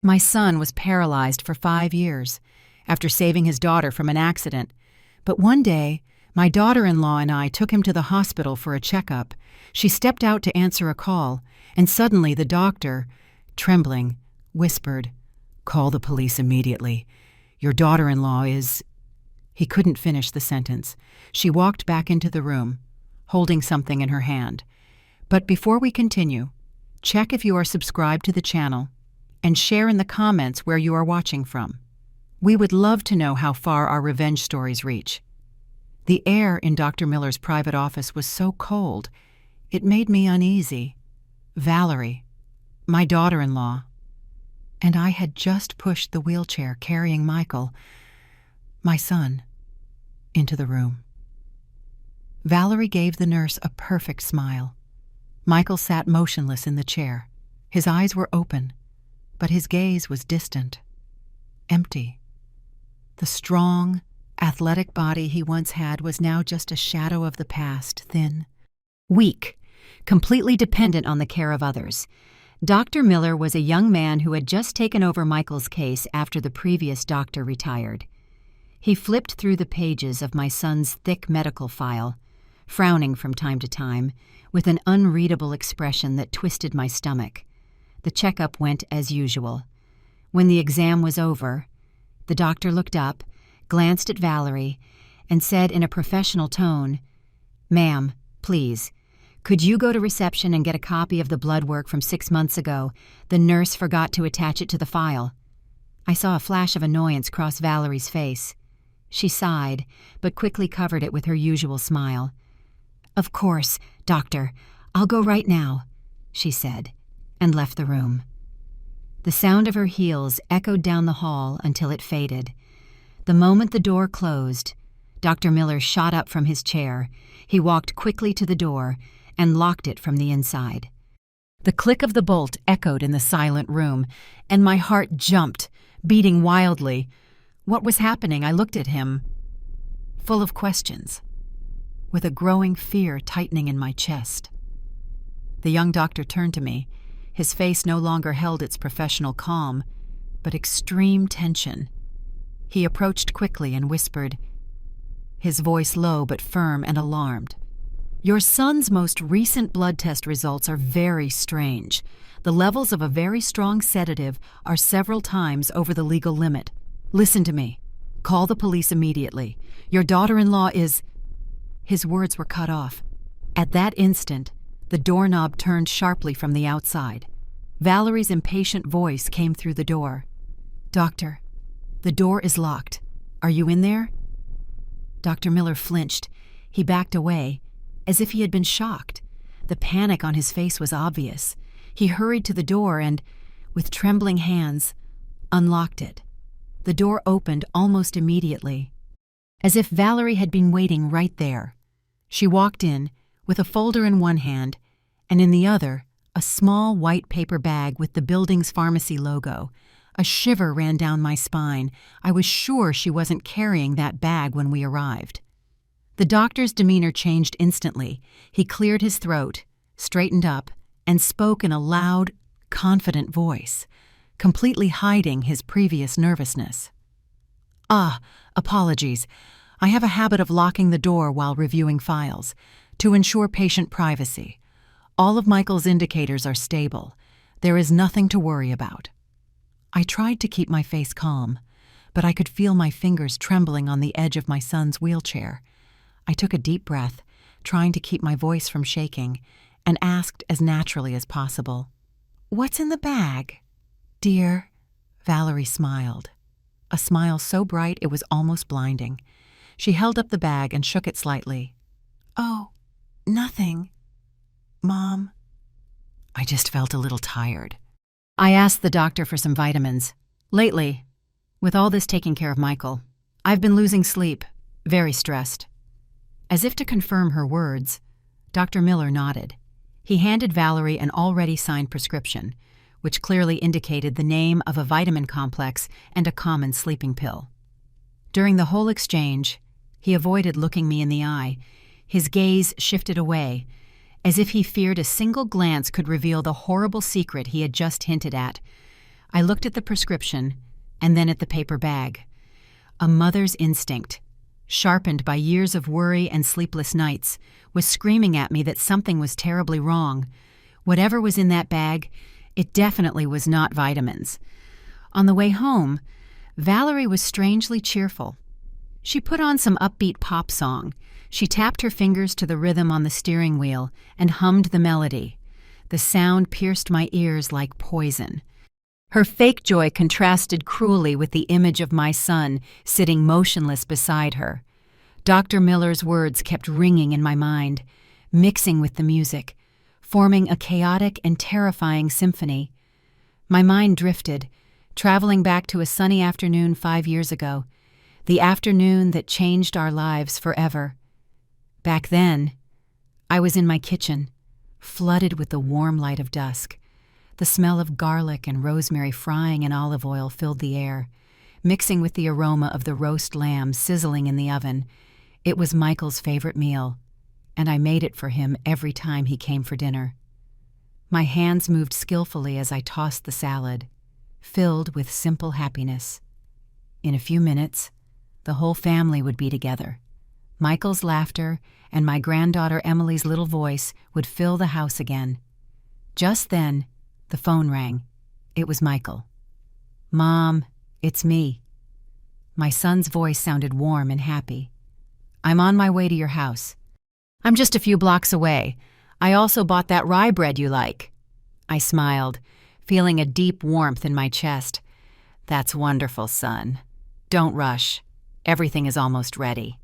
My son was paralyzed for 5 years after saving his daughter from an accident. But one day, my daughter-in-law and I took him to the hospital for a checkup. She stepped out to answer a call, and suddenly the doctor, trembling, whispered, "Call the police immediately. Your daughter-in-law is—" He couldn't finish the sentence. She walked back into the room, holding something in her hand. But before we continue, check if you are subscribed to the channel and share in the comments where you are watching from. We would love to know how far our revenge stories reach. The air in Dr. Miller's private office was so cold, it made me uneasy. Valerie, my daughter-in-law, and I had just pushed the wheelchair carrying Michael, my son, into the room. Valerie gave the nurse a perfect smile. Michael sat motionless in the chair. His eyes were open, but his gaze was distant, empty. The strong, athletic body he once had was now just a shadow of the past, thin, weak, completely dependent on the care of others. Dr. Miller was a young man who had just taken over Michael's case after the previous doctor retired. He flipped through the pages of my son's thick medical file, frowning from time to time, with an unreadable expression that twisted my stomach. The checkup went as usual. When the exam was over, the doctor looked up, glanced at Valerie, and said in a professional tone, "Ma'am, please, could you go to reception and get a copy of the blood work from 6 months ago? The nurse forgot to attach it to the file." I saw a flash of annoyance cross Valerie's face. She sighed, but quickly covered it with her usual smile. "Of course, doctor, I'll go right now," she said, and left the room. The sound of her heels echoed down the hall until it faded. The moment the door closed, Dr. Miller shot up from his chair. He walked quickly to the door and locked it from the inside. The click of the bolt echoed in the silent room, and my heart jumped, beating wildly. What was happening? I looked at him, full of questions, with a growing fear tightening in my chest. The young doctor turned to me. His face no longer held its professional calm, but extreme tension. He approached quickly and whispered, his voice low but firm and alarmed, "Your son's most recent blood test results are very strange. The levels of a very strong sedative are several times over the legal limit. Listen to me. Call the police immediately. Your daughter-in-law is—" His words were cut off. At that instant, the doorknob turned sharply from the outside. Valerie's impatient voice came through the door. "Doctor, the door is locked. Are you in there?" Dr. Miller flinched. He backed away, as if he had been shocked. The panic on his face was obvious. He hurried to the door and, with trembling hands, unlocked it. The door opened almost immediately, as if Valerie had been waiting right there. She walked in, with a folder in one hand, and in the other, a small white paper bag with the building's pharmacy logo. A shiver ran down my spine. I was sure she wasn't carrying that bag when we arrived. The doctor's demeanor changed instantly. He cleared his throat, straightened up, and spoke in a loud, confident voice, completely hiding his previous nervousness. Apologies. I have a habit of locking the door while reviewing files, to ensure patient privacy. All of Michael's indicators are stable. There is nothing to worry about." I tried to keep my face calm, but I could feel my fingers trembling on the edge of my son's wheelchair. I took a deep breath, trying to keep my voice from shaking, and asked as naturally as possible, "What's in the bag?" "Dear," Valerie smiled, a smile so bright it was almost blinding. She held up the bag and shook it slightly. "Oh, nothing, Mom." I just felt a little tired. I asked the doctor for some vitamins. Lately, with all this taking care of Michael, I've been losing sleep, very stressed. As if to confirm her words, Dr. Miller nodded. He handed Valerie an already signed prescription, which clearly indicated the name of a vitamin complex and a common sleeping pill. During the whole exchange, he avoided looking me in the eye. His gaze shifted away, as if he feared a single glance could reveal the horrible secret he had just hinted at. I looked at the prescription and then at the paper bag. A mother's instinct, sharpened by years of worry and sleepless nights, was screaming at me that something was terribly wrong. Whatever was in that bag, it definitely was not vitamins. On the way home, Valerie was strangely cheerful. She put on some upbeat pop song. She tapped her fingers to the rhythm on the steering wheel and hummed the melody. The sound pierced my ears like poison. Her fake joy contrasted cruelly with the image of my son sitting motionless beside her. Dr. Miller's words kept ringing in my mind, mixing with the music, forming a chaotic and terrifying symphony. My mind drifted, traveling back to a sunny afternoon 5 years ago, the afternoon that changed our lives forever. Back then, I was in my kitchen, flooded with the warm light of dusk. The smell of garlic and rosemary frying in olive oil filled the air, mixing with the aroma of the roast lamb sizzling in the oven. It was Michael's favorite meal, and I made it for him every time he came for dinner. My hands moved skillfully as I tossed the salad, filled with simple happiness. In a few minutes, the whole family would be together. Michael's laughter and my granddaughter Emily's little voice would fill the house again. Just then, the phone rang. It was Michael. "Mom, it's me." My son's voice sounded warm and happy. "I'm on my way to your house." "I'm just a few blocks away. I also bought that rye bread you like." I smiled, feeling a deep warmth in my chest. "That's wonderful, son. Don't rush. Everything is almost ready."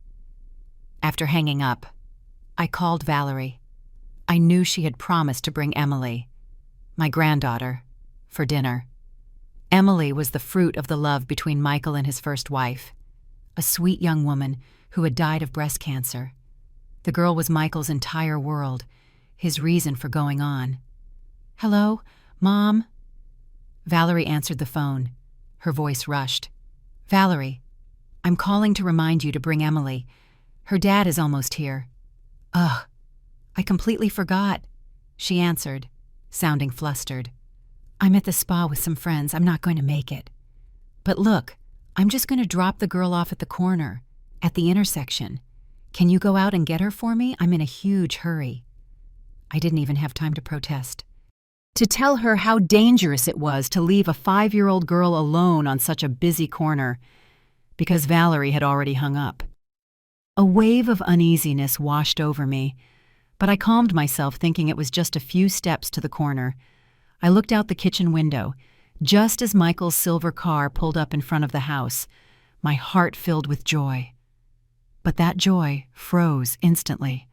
After hanging up, I called Valerie. I knew she had promised to bring Emily, my granddaughter, for dinner. Emily was the fruit of the love between Michael and his first wife, a sweet young woman who had died of breast cancer. The girl was Michael's entire world, his reason for going on. "Hello, Mom?" Valerie answered the phone. Her voice rushed. "Valerie, I'm calling to remind you to bring Emily. Her dad is almost here." "Ugh, I completely forgot," she answered, sounding flustered. "I'm at the spa with some friends. I'm not going to make it. But look, I'm just going to drop the girl off at the corner, at the intersection. Can you go out and get her for me? I'm in a huge hurry." I didn't even have time to protest. To tell her how dangerous it was to leave a 5-year-old girl alone on such a busy corner, because Valerie had already hung up. A wave of uneasiness washed over me, but I calmed myself thinking it was just a few steps to the corner. I looked out the kitchen window, just as Michael's silver car pulled up in front of the house, my heart filled with joy. But that joy froze instantly.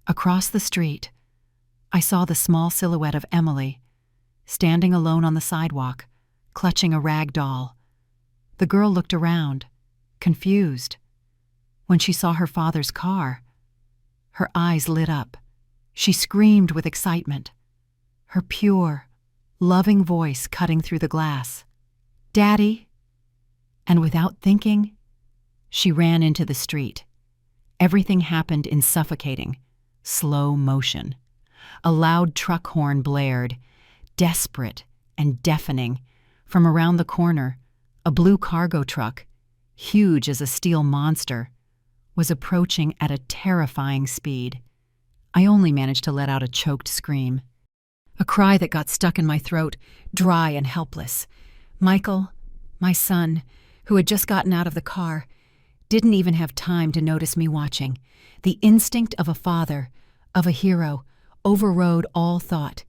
Across the street, I saw the small silhouette of Emily, standing alone on the sidewalk, clutching a rag doll. The girl looked around, confused. When she saw her father's car, her eyes lit up. She screamed with excitement, her pure, loving voice cutting through the glass. "Daddy!" And without thinking, she ran into the street. Everything happened in suffocating, slow motion. A loud truck horn blared, desperate and deafening. From around the corner, a blue cargo truck, huge as a steel monster, was approaching at a terrifying speed. I only managed to let out a choked scream. A cry that got stuck in my throat, dry and helpless. Michael, my son, who had just gotten out of the car, didn't even have time to notice me watching. The instinct of a father, of a hero, overrode all thought.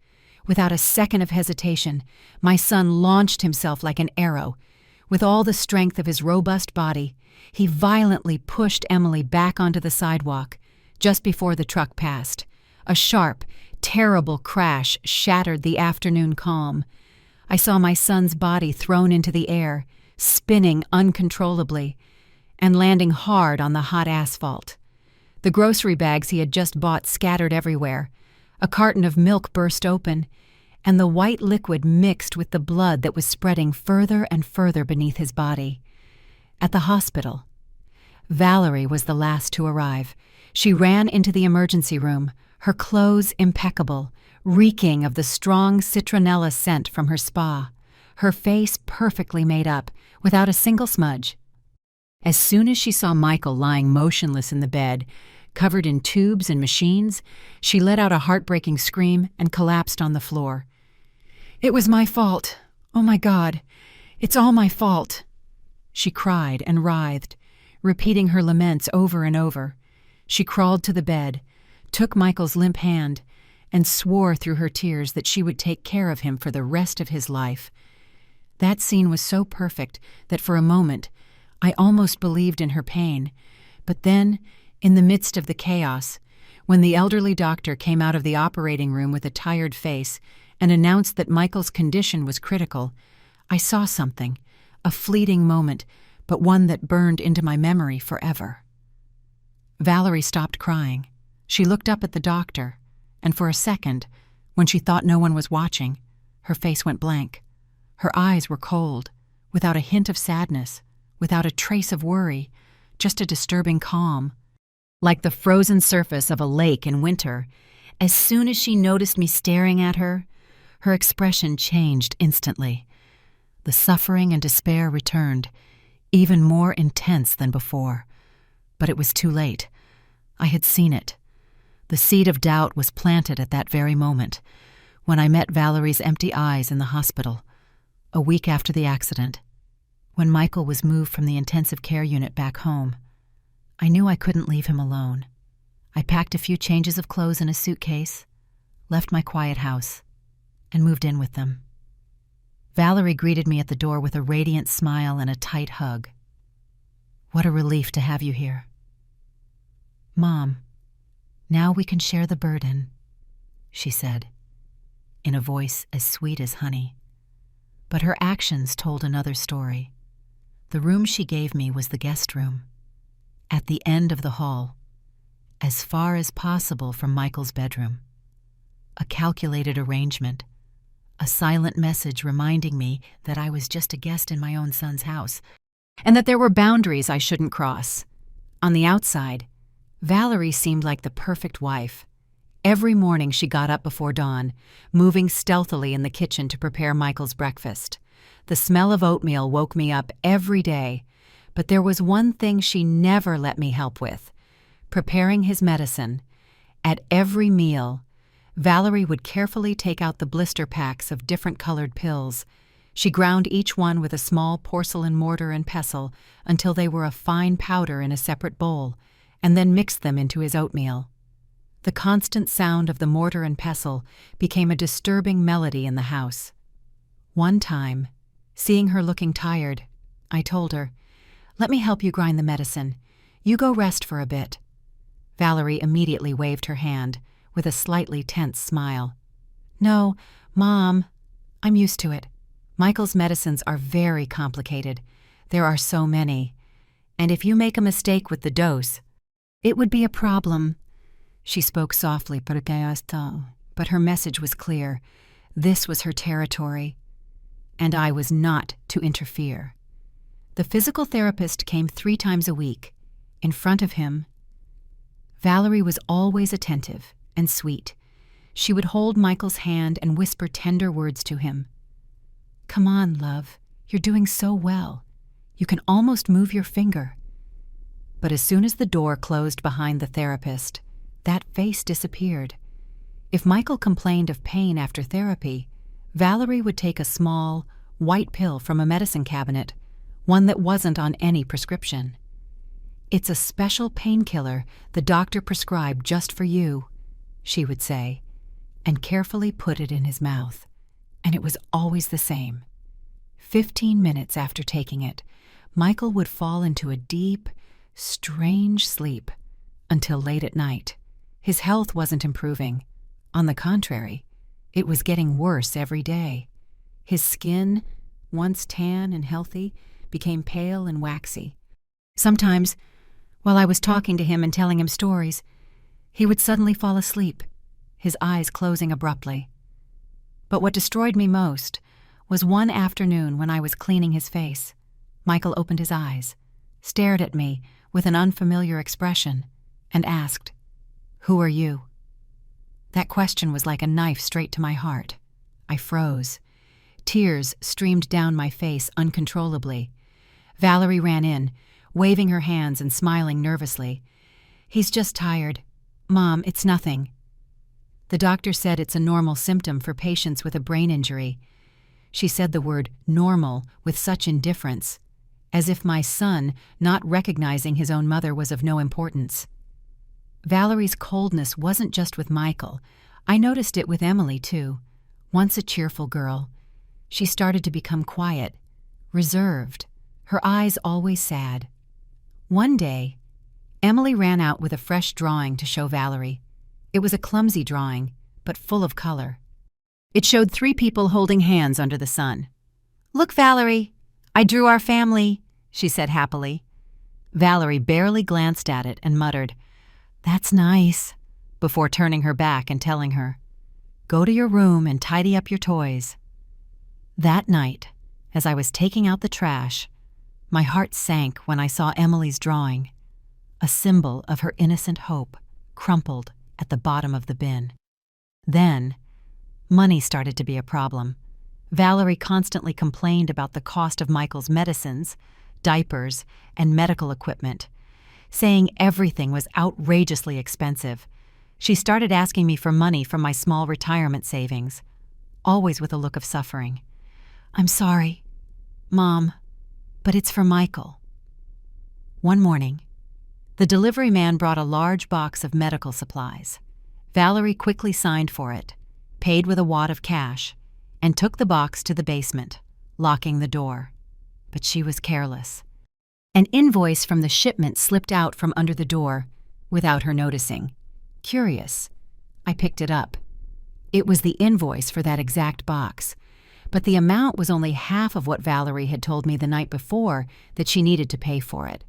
Without a second of hesitation, my son launched himself like an arrow. With all the strength of his robust body, he violently pushed Emily back onto the sidewalk just before the truck passed. A sharp, terrible crash shattered the afternoon calm. I saw my son's body thrown into the air, spinning uncontrollably, and landing hard on the hot asphalt. The grocery bags he had just bought scattered everywhere. A carton of milk burst open, and the white liquid mixed with the blood that was spreading further and further beneath his body. At the hospital, Valerie was the last to arrive. She ran into the emergency room, her clothes impeccable, reeking of the strong citronella scent from her spa. her face perfectly made up, without a single smudge. As soon as she saw Michael lying motionless in the bed, covered in tubes and machines, she let out a heartbreaking scream and collapsed on the floor. "It was my fault. Oh my God, it's all my fault." She cried and writhed, repeating her laments over and over. She crawled to the bed, took Michael's limp hand, and swore through her tears that she would take care of him for the rest of his life. That scene was so perfect that for a moment I almost believed in her pain. But then, in the midst of the chaos, when the elderly doctor came out of the operating room with a tired face and announced that Michael's condition was critical, I saw something, a fleeting moment, but one that burned into my memory forever. Valerie stopped crying. She looked up at the doctor, and for a second, when she thought no one was watching, her face went blank. Her eyes were cold, without a hint of sadness, without a trace of worry, just a disturbing calm. Like the frozen surface of a lake in winter, as soon as she noticed me staring at her, her expression changed instantly. The suffering and despair returned, even more intense than before. But it was too late. I had seen it. The seed of doubt was planted at that very moment, when I met Valerie's empty eyes in the hospital, a week after the accident, when Michael was moved from the intensive care unit back home. I knew I couldn't leave him alone. I packed a few changes of clothes in a suitcase, left my quiet house, and moved in with them. Valerie greeted me at the door with a radiant smile and a tight hug. "What a relief to have you here." "Mom, now we can share the burden," she said, in a voice as sweet as honey. But her actions told another story. The room she gave me was the guest room, at the end of the hall, as far as possible from Michael's bedroom. A calculated arrangement, a silent message reminding me that I was just a guest in my own son's house, and that there were boundaries I shouldn't cross. On the outside, Valerie seemed like the perfect wife. Every morning she got up before dawn, moving stealthily in the kitchen to prepare Michael's breakfast. The smell of oatmeal woke me up every day, but there was one thing she never let me help with: preparing his medicine. At every meal, Valerie would carefully take out the blister packs of different colored pills. She ground each one with a small porcelain mortar and pestle until they were a fine powder in a separate bowl, and then mixed them into his oatmeal. The constant sound of the mortar and pestle became a disturbing melody in the house. One time, seeing her looking tired, I told her, "Let me help you grind the medicine. You go rest for a bit." Valerie immediately waved her hand, with a slightly tense smile. "No, Mom, I'm used to it. Michael's medicines are very complicated. There are so many. And if you make a mistake with the dose, it would be a problem." She spoke softly, but her message was clear. This was her territory, and I was not to interfere. The physical therapist came 3 times a week. In front of him, Valerie was always attentive and sweet. She would hold Michael's hand and whisper tender words to him. "Come on, love, you're doing so well. You can almost move your finger." But as soon as the door closed behind the therapist, that face disappeared. If Michael complained of pain after therapy, Valerie would take a small, white pill from a medicine cabinet, one that wasn't on any prescription. "It's a special painkiller the doctor prescribed just for you," she would say, and carefully put it in his mouth. And it was always the same. 15 minutes after taking it, Michael would fall into a deep, strange sleep until late at night. His health wasn't improving. On the contrary, it was getting worse every day. His skin, once tan and healthy, became pale and waxy. Sometimes, while I was talking to him and telling him stories, he would suddenly fall asleep, his eyes closing abruptly. But what destroyed me most was one afternoon when I was cleaning his face. Michael opened his eyes, stared at me with an unfamiliar expression, and asked, "Who are you?" That question was like a knife straight to my heart. I froze. Tears streamed down my face uncontrollably. Valerie ran in, waving her hands and smiling nervously. "He's just tired. Mom, it's nothing." The doctor said it's a normal symptom for patients with a brain injury. She said the word normal with such indifference, as if my son not recognizing his own mother was of no importance. Valerie's coldness wasn't just with Michael. I noticed it with Emily, too. Once a cheerful girl, she started to become quiet, reserved, her eyes always sad. One day, Emily ran out with a fresh drawing to show Valerie. It was a clumsy drawing, but full of color. It showed 3 people holding hands under the sun. "Look, Valerie, I drew our family," she said happily. Valerie barely glanced at it and muttered, "That's nice," before turning her back and telling her, "Go to your room and tidy up your toys." That night, as I was taking out the trash, my heart sank when I saw Emily's drawing, a symbol of her innocent hope, crumpled at the bottom of the bin. Then, money started to be a problem. Valerie constantly complained about the cost of Michael's medicines, diapers, and medical equipment, saying everything was outrageously expensive. She started asking me for money from my small retirement savings, always with a look of suffering. "I'm sorry, Mom, but it's for Michael." One morning, the delivery man brought a large box of medical supplies. Valerie quickly signed for it, paid with a wad of cash, and took the box to the basement, locking the door. But she was careless. An invoice from the shipment slipped out from under the door without her noticing. Curious, I picked it up. It was the invoice for that exact box, but the amount was only half of what Valerie had told me the night before that she needed to pay for it.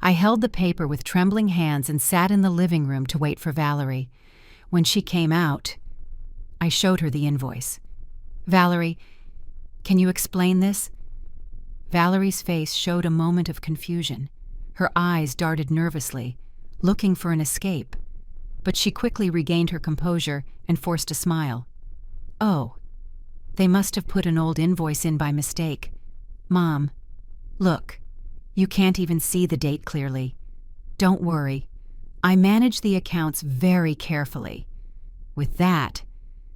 I held the paper with trembling hands and sat in the living room to wait for Valerie. When she came out, I showed her the invoice. "Valerie, can you explain this?" Valerie's face showed a moment of confusion. Her eyes darted nervously, looking for an escape. But she quickly regained her composure and forced a smile. "Oh, they must have put an old invoice in by mistake. Mom, look, you can't even see the date clearly. Don't worry. I manage the accounts very carefully." With that,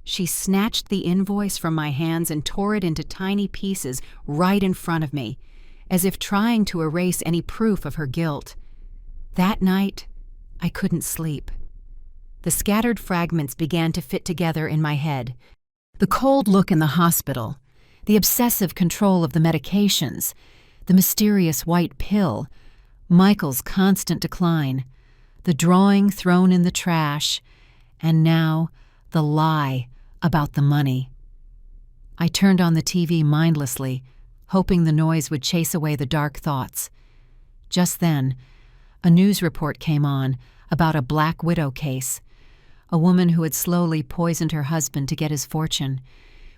she snatched the invoice from my hands and tore it into tiny pieces right in front of me, as if trying to erase any proof of her guilt. That night, I couldn't sleep. The scattered fragments began to fit together in my head. The cold look in the hospital, the obsessive control of the medications, the mysterious white pill, Michael's constant decline, the drawing thrown in the trash, and now the lie about the money. I turned on the TV mindlessly, hoping the noise would chase away the dark thoughts. Just then, a news report came on about a Black Widow case, a woman who had slowly poisoned her husband to get his fortune.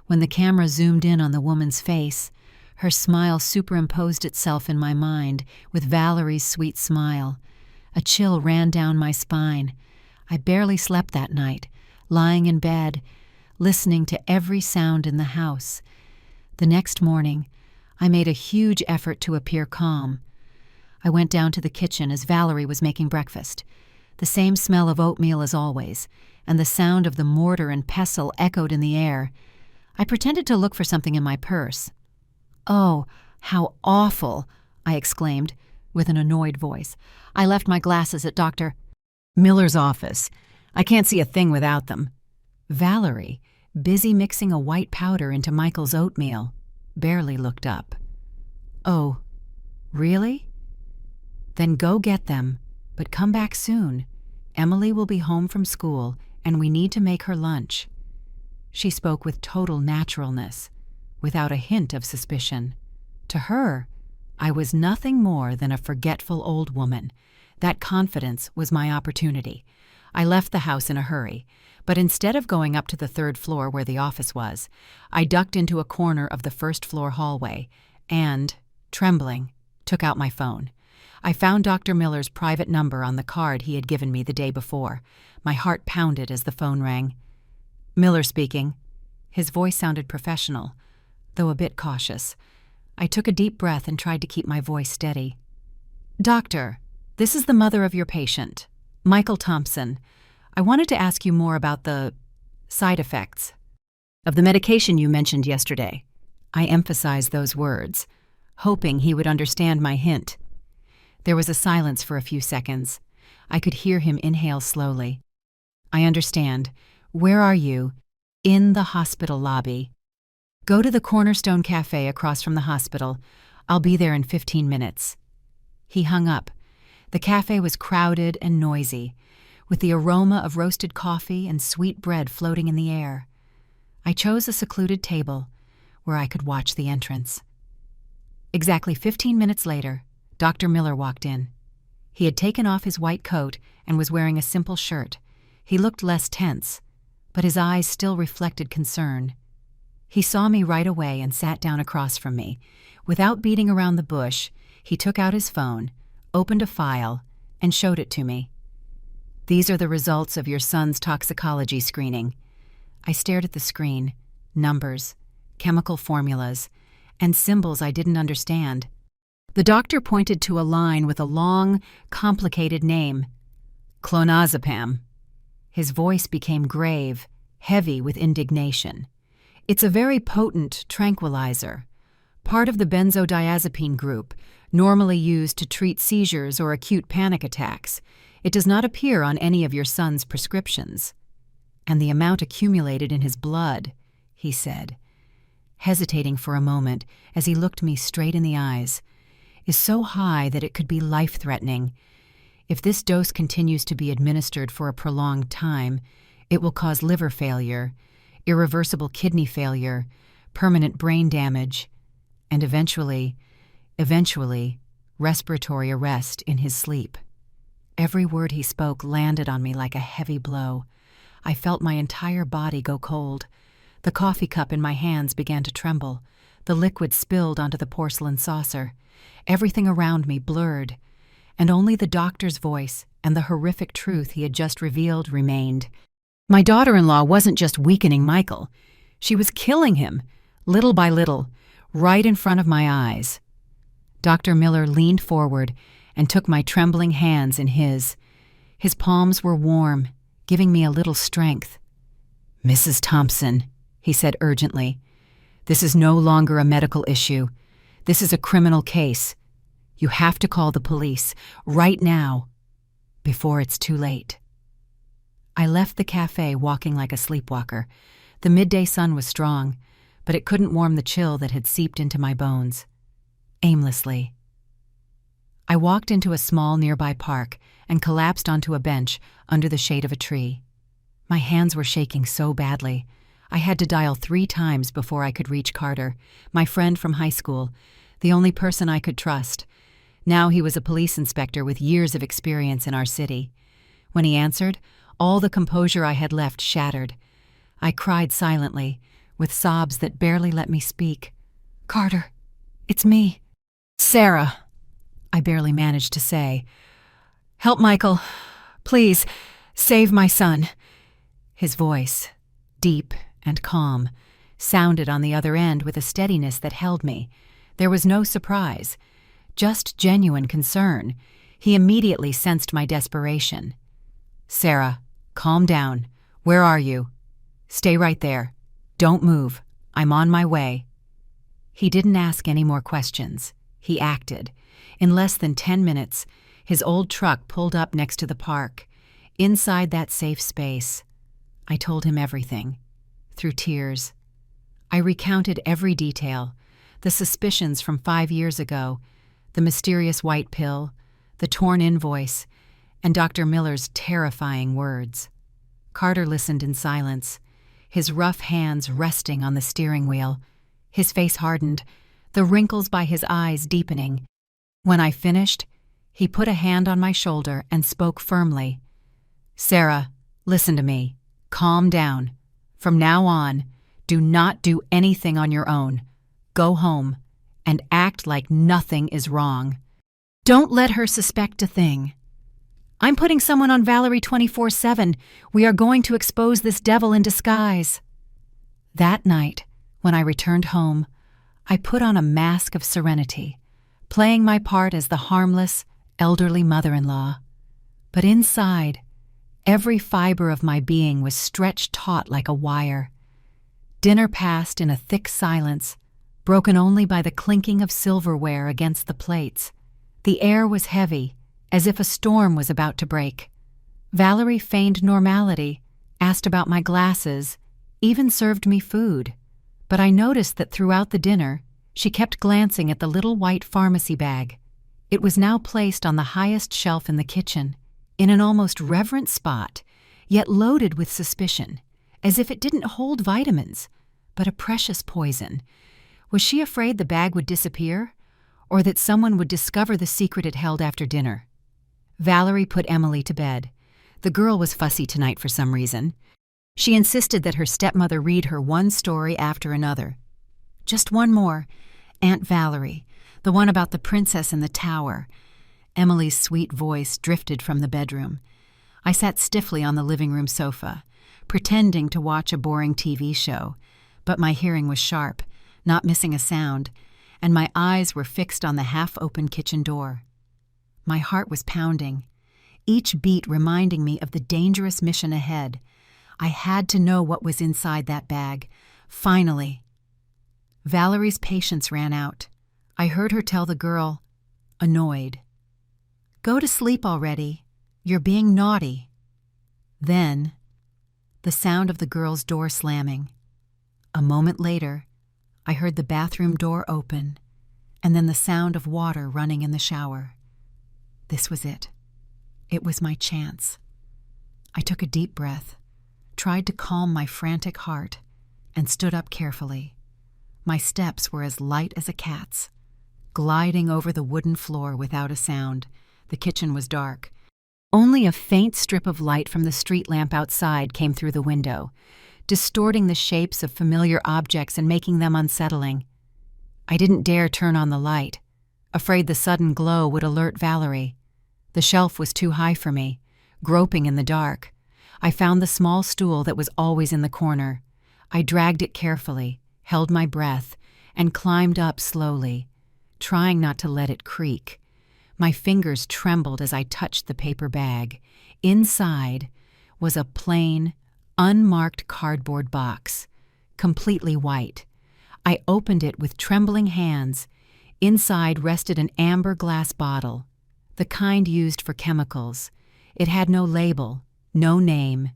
When the camera zoomed in on the woman's face, her smile superimposed itself in my mind with Valerie's sweet smile. A chill ran down my spine. I barely slept that night, lying in bed, listening to every sound in the house. The next morning, I made a huge effort to appear calm. I went down to the kitchen as Valerie was making breakfast. The same smell of oatmeal as always, and the sound of the mortar and pestle echoed in the air. I pretended to look for something in my purse. "Oh, how awful!" I exclaimed, with an annoyed voice. "I left my glasses at Dr. Miller's office. I can't see a thing without them." Valerie, busy mixing a white powder into Michael's oatmeal, barely looked up. "Oh, really? Then go get them, but come back soon. Emily will be home from school, and we need to make her lunch." She spoke with total naturalness, without a hint of suspicion. To her, I was nothing more than a forgetful old woman. That confidence was my opportunity. I left the house in a hurry, but instead of going up to the 3rd floor where the office was, I ducked into a corner of the 1st floor hallway and, trembling, took out my phone. I found Dr. Miller's private number on the card he had given me the day before. My heart pounded as the phone rang. "Miller speaking." His voice sounded professional, though a bit cautious. I took a deep breath and tried to keep my voice steady. "Doctor, this is the mother of your patient, Michael Thompson. I wanted to ask you more about the side effects of the medication you mentioned yesterday." I emphasized those words, hoping he would understand my hint. There was a silence for a few seconds. I could hear him inhale slowly. "I understand. Where are you?" "In the hospital lobby." "Go to the Cornerstone Cafe across from the hospital. I'll be there in 15 minutes. He hung up. The cafe was crowded and noisy, with the aroma of roasted coffee and sweet bread floating in the air. I chose a secluded table where I could watch the entrance. Exactly 15 minutes later, Dr. Miller walked in. He had taken off his white coat and was wearing a simple shirt. He looked less tense, but his eyes still reflected concern. He saw me right away and sat down across from me. Without beating around the bush, he took out his phone, opened a file, and showed it to me. "These are the results of your son's toxicology screening." I stared at the screen. Numbers, chemical formulas, and symbols I didn't understand. The doctor pointed to a line with a long, complicated name. "Clonazepam." His voice became grave, heavy with indignation. "It's a very potent tranquilizer, part of the benzodiazepine group, normally used to treat seizures or acute panic attacks. It does not appear on any of your son's prescriptions." "And the amount accumulated in his blood," he said, hesitating for a moment as he looked me straight in the eyes, "is so high that it could be life-threatening. If this dose continues to be administered for a prolonged time, it will cause liver failure, irreversible kidney failure, permanent brain damage, and eventually, respiratory arrest in his sleep." Every word he spoke landed on me like a heavy blow. I felt my entire body go cold. The coffee cup in my hands began to tremble. The liquid spilled onto the porcelain saucer. Everything around me blurred, and only the doctor's voice and the horrific truth he had just revealed remained. My daughter-in-law wasn't just weakening Michael. She was killing him, little by little, right in front of my eyes. Dr. Miller leaned forward and took my trembling hands in his. His palms were warm, giving me a little strength. "Mrs. Thompson," he said urgently, "this is no longer a medical issue. This is a criminal case. You have to call the police, right now, before it's too late." I left the cafe walking like a sleepwalker. The midday sun was strong, but it couldn't warm the chill that had seeped into my bones. Aimlessly. I walked into a small nearby park and collapsed onto a bench under the shade of a tree. My hands were shaking so badly. I had to dial 3 times before I could reach Carter, my friend from high school, the only person I could trust. Now he was a police inspector with years of experience in our city. When he answered, all the composure I had left shattered. I cried silently, with sobs that barely let me speak. "Carter, it's me." "Sarah," I barely managed to say. "Help Michael. Please, save my son." His voice, deep and calm, sounded on the other end with a steadiness that held me. There was no surprise, just genuine concern. He immediately sensed my desperation. "Sarah, calm down. Where are you? Stay right there. Don't move. I'm on my way." He didn't ask any more questions. He acted. In less than 10 minutes, his old truck pulled up next to the park. Inside that safe space, I told him everything, through tears. I recounted every detail, the suspicions from 5 years ago, the mysterious white pill, the torn invoice, and Dr. Miller's terrifying words. Carter listened in silence, his rough hands resting on the steering wheel. His face hardened, the wrinkles by his eyes deepening. When I finished, he put a hand on my shoulder and spoke firmly. "Sarah, listen to me. Calm down. From now on, do not do anything on your own. Go home and act like nothing is wrong. Don't let her suspect a thing. I'm putting someone on Valerie 24/7. We are going to expose this devil in disguise." That night, when I returned home, I put on a mask of serenity, playing my part as the harmless, elderly mother-in-law. But inside, every fiber of my being was stretched taut like a wire. Dinner passed in a thick silence, broken only by the clinking of silverware against the plates. The air was heavy, as if a storm was about to break. Valerie feigned normality, asked about my glasses, even served me food. But I noticed that throughout the dinner, she kept glancing at the little white pharmacy bag. It was now placed on the highest shelf in the kitchen, in an almost reverent spot, yet loaded with suspicion, as if it didn't hold vitamins, but a precious poison. Was she afraid the bag would disappear, or that someone would discover the secret it held after dinner? Valerie put Emily to bed. The girl was fussy tonight for some reason. She insisted that her stepmother read her one story after another. Just one more. Aunt Valerie, the one about the princess in the tower. Emily's sweet voice drifted from the bedroom. I sat stiffly on the living room sofa, pretending to watch a boring TV show, but my hearing was sharp, not missing a sound, and my eyes were fixed on the half-open kitchen door. My heart was pounding, each beat reminding me of the dangerous mission ahead. I had to know what was inside that bag. Finally. Valerie's patience ran out. I heard her tell the girl, annoyed, "Go to sleep already. You're being naughty." Then, the sound of the girl's door slamming. A moment later, I heard the bathroom door open, and then the sound of water running in the shower. This was it. It was my chance. I took a deep breath, tried to calm my frantic heart, and stood up carefully. My steps were as light as a cat's, gliding over the wooden floor without a sound. The kitchen was dark. Only a faint strip of light from the street lamp outside came through the window, distorting the shapes of familiar objects and making them unsettling. I didn't dare turn on the light, afraid the sudden glow would alert Valerie. The shelf was too high for me. Groping in the dark, I found the small stool that was always in the corner. I dragged it carefully, held my breath, and climbed up slowly, trying not to let it creak. My fingers trembled as I touched the paper bag. Inside was a plain, unmarked cardboard box, completely white. I opened it with trembling hands. Inside rested an amber glass bottle, the kind used for chemicals. It had no label, no name,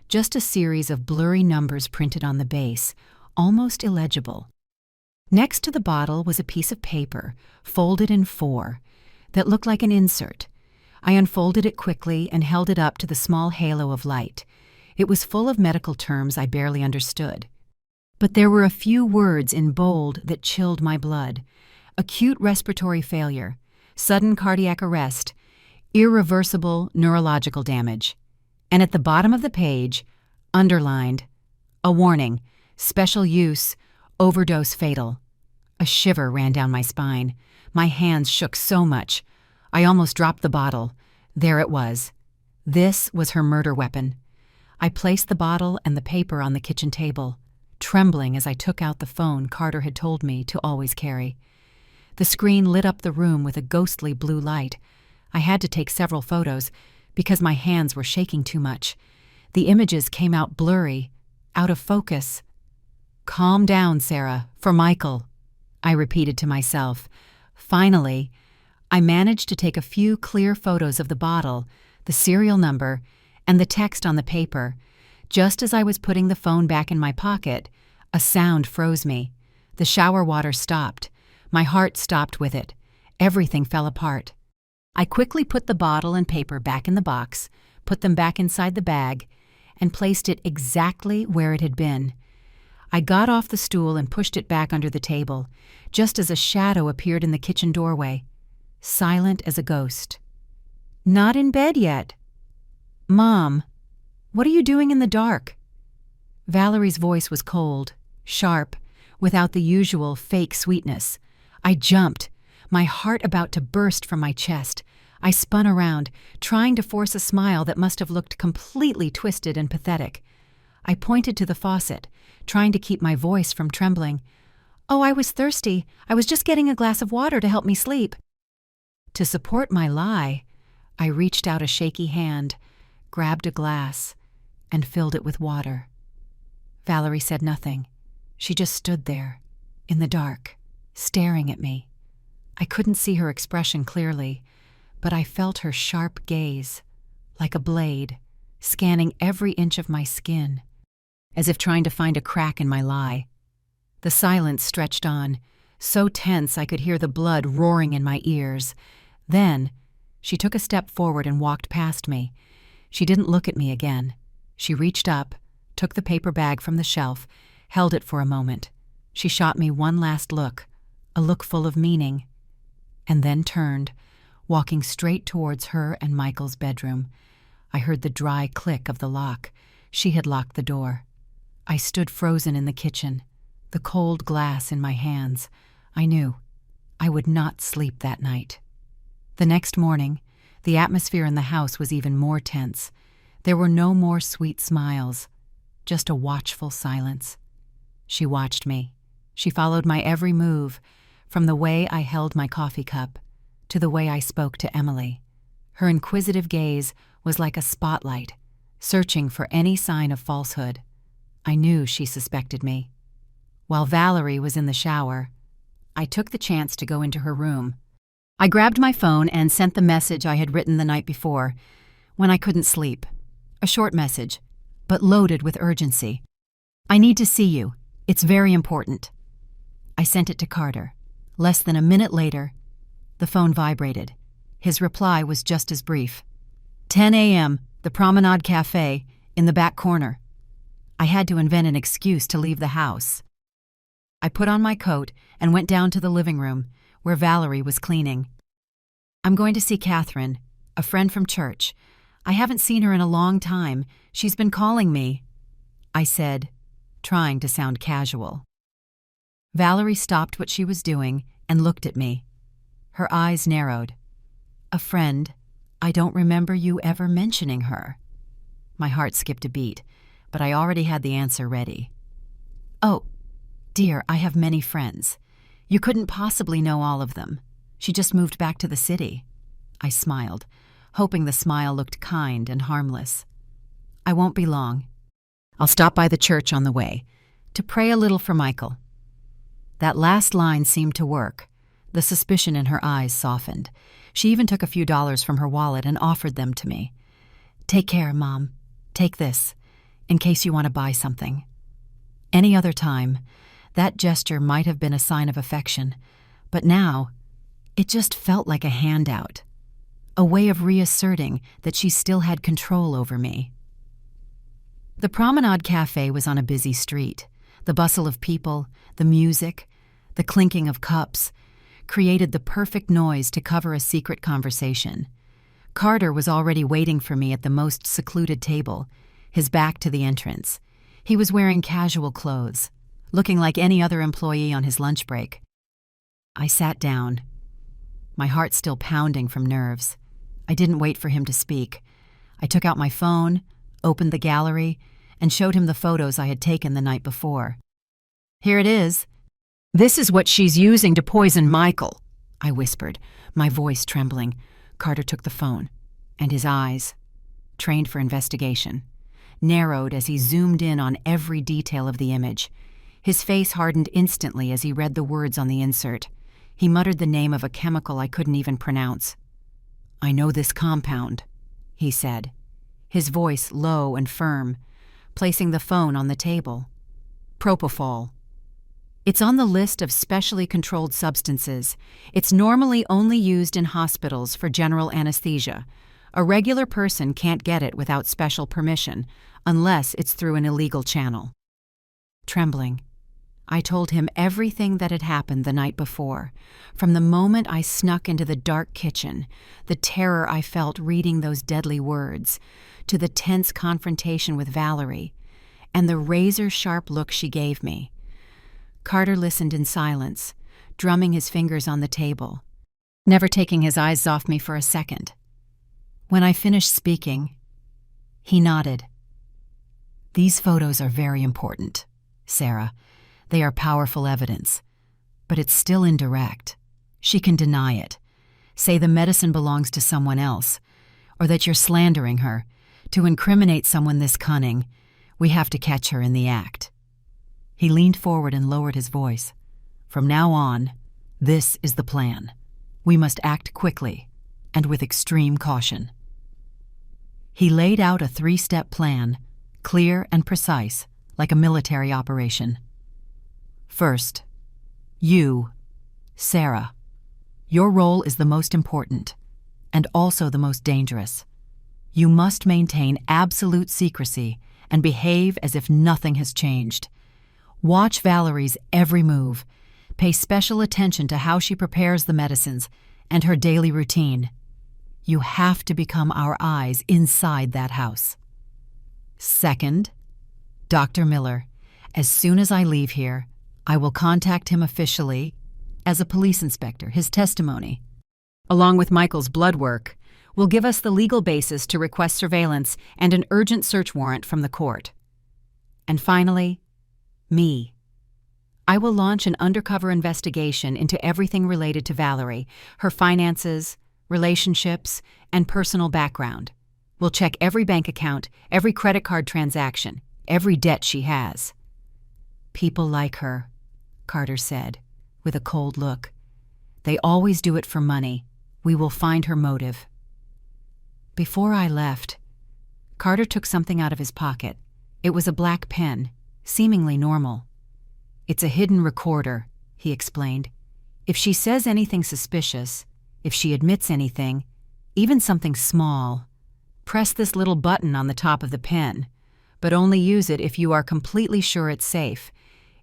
just a series of blurry numbers printed on the base, almost illegible. Next to the bottle was a piece of paper, folded in four, that looked like an insert. I unfolded it quickly and held it up to the small halo of light. It was full of medical terms I barely understood. But there were a few words in bold that chilled my blood. Acute respiratory failure, sudden cardiac arrest, irreversible neurological damage. And at the bottom of the page, underlined, a warning, special use, overdose fatal. A shiver ran down my spine. My hands shook so much. I almost dropped the bottle. There it was. This was her murder weapon. I placed the bottle and the paper on the kitchen table, trembling as I took out the phone Carter had told me to always carry. The screen lit up the room with a ghostly blue light. I had to take several photos because my hands were shaking too much. The images came out blurry, out of focus. "Calm down, Sarah, for Michael," I repeated to myself. Finally, I managed to take a few clear photos of the bottle, the serial number, and the text on the paper. Just as I was putting the phone back in my pocket, a sound froze me. The shower water stopped. My heart stopped with it. Everything fell apart. I quickly put the bottle and paper back in the box, put them back inside the bag, and placed it exactly where it had been. I got off the stool and pushed it back under the table, just as a shadow appeared in the kitchen doorway, silent as a ghost. "Not in bed yet." "Mom, what are you doing in the dark?" Valerie's voice was cold, sharp, without the usual fake sweetness. I jumped, my heart about to burst from my chest. I spun around, trying to force a smile that must have looked completely twisted and pathetic. I pointed to the faucet, trying to keep my voice from trembling. "Oh, I was thirsty. I was just getting a glass of water to help me sleep." To support my lie, I reached out a shaky hand, grabbed a glass, and filled it with water. Valerie said nothing. She just stood there, in the dark, staring at me. I couldn't see her expression clearly, but I felt her sharp gaze, like a blade, scanning every inch of my skin, as if trying to find a crack in my lie. The silence stretched on, so tense I could hear the blood roaring in my ears. Then, she took a step forward and walked past me. She didn't look at me again. She reached up, took the paper bag from the shelf, held it for a moment. She shot me one last look, a look full of meaning, and then turned, walking straight towards her and Michael's bedroom. I heard the dry click of the lock. She had locked the door. I stood frozen in the kitchen, the cold glass in my hands. I knew I would not sleep that night. The next morning, the atmosphere in the house was even more tense. There were no more sweet smiles, just a watchful silence. She watched me. She followed my every move, from the way I held my coffee cup to the way I spoke to Emily. Her inquisitive gaze was like a spotlight, searching for any sign of falsehood. I knew she suspected me. While Valerie was in the shower, I took the chance to go into her room. I grabbed my phone and sent the message I had written the night before, when I couldn't sleep. A short message, but loaded with urgency. "I need to see you. It's very important." I sent it to Carter. Less than a minute later, the phone vibrated. His reply was just as brief. 10 a.m., the Promenade Cafe, in the back corner. I had to invent an excuse to leave the house. I put on my coat and went down to the living room, where Valerie was cleaning. "I'm going to see Catherine, a friend from church. I haven't seen her in a long time. She's been calling me," I said, trying to sound casual. Valerie stopped what she was doing and looked at me. Her eyes narrowed. "A friend? I don't remember you ever mentioning her." My heart skipped a beat, but I already had the answer ready. "Oh, dear, I have many friends. You couldn't possibly know all of them. She just moved back to the city." I smiled, hoping the smile looked kind and harmless. "I won't be long. I'll stop by the church on the way, to pray a little for Michael." That last line seemed to work. The suspicion in her eyes softened. She even took a few dollars from her wallet and offered them to me. "Take care, Mom. Take this, in case you want to buy something." Any other time, that gesture might have been a sign of affection, but now, it just felt like a handout, a way of reasserting that she still had control over me. The Promenade Cafe was on a busy street. The bustle of people, the music, the clinking of cups, created the perfect noise to cover a secret conversation. Carter was already waiting for me at the most secluded table, his back to the entrance. He was wearing casual clothes, looking like any other employee on his lunch break. I sat down, my heart still pounding from nerves. I didn't wait for him to speak. I took out my phone, opened the gallery, and showed him the photos I had taken the night before. "Here it is. This is what she's using to poison Michael," I whispered, my voice trembling. Carter took the phone, and his eyes, trained for investigation, narrowed as he zoomed in on every detail of the image. His face hardened instantly as he read the words on the insert. He muttered the name of a chemical I couldn't even pronounce. "I know this compound," he said, his voice low and firm, placing the phone on the table. "Propofol. It's on the list of specially controlled substances. It's normally only used in hospitals for general anesthesia. A regular person can't get it without special permission, unless it's through an illegal channel." Trembling, I told him everything that had happened the night before, from the moment I snuck into the dark kitchen, the terror I felt reading those deadly words, to the tense confrontation with Valerie, and the razor-sharp look she gave me. Carter listened in silence, drumming his fingers on the table, never taking his eyes off me for a second. When I finished speaking, he nodded. "These photos are very important, Sarah. They are powerful evidence. But it's still indirect. She can deny it, say the medicine belongs to someone else, or that you're slandering her. To incriminate someone this cunning, we have to catch her in the act." He leaned forward and lowered his voice. "From now on, this is the plan. We must act quickly and with extreme caution." He laid out a 3-step plan, clear and precise, like a military operation. First, you, Sarah. Your role is the most important, and also the most dangerous. You must maintain absolute secrecy and behave as if nothing has changed. Watch Valerie's every move. Pay special attention to how she prepares the medicines and her daily routine. You have to become our eyes inside that house. Second, Dr. Miller. As soon as I leave here, I will contact him officially as a police inspector. His testimony, along with Michael's blood work, will give us the legal basis to request surveillance and an urgent search warrant from the court. And finally, me. I will launch an undercover investigation into everything related to Valerie, her finances, relationships, and personal background. We'll check every bank account, every credit card transaction, every debt she has. "People like her," Carter said, with a cold look. "They always do it for money. We will find her motive." Before I left, Carter took something out of his pocket. It was a black pen, seemingly normal. "It's a hidden recorder," he explained. "If she says anything suspicious, if she admits anything, even something small, press this little button on the top of the pen, but only use it if you are completely sure it's safe.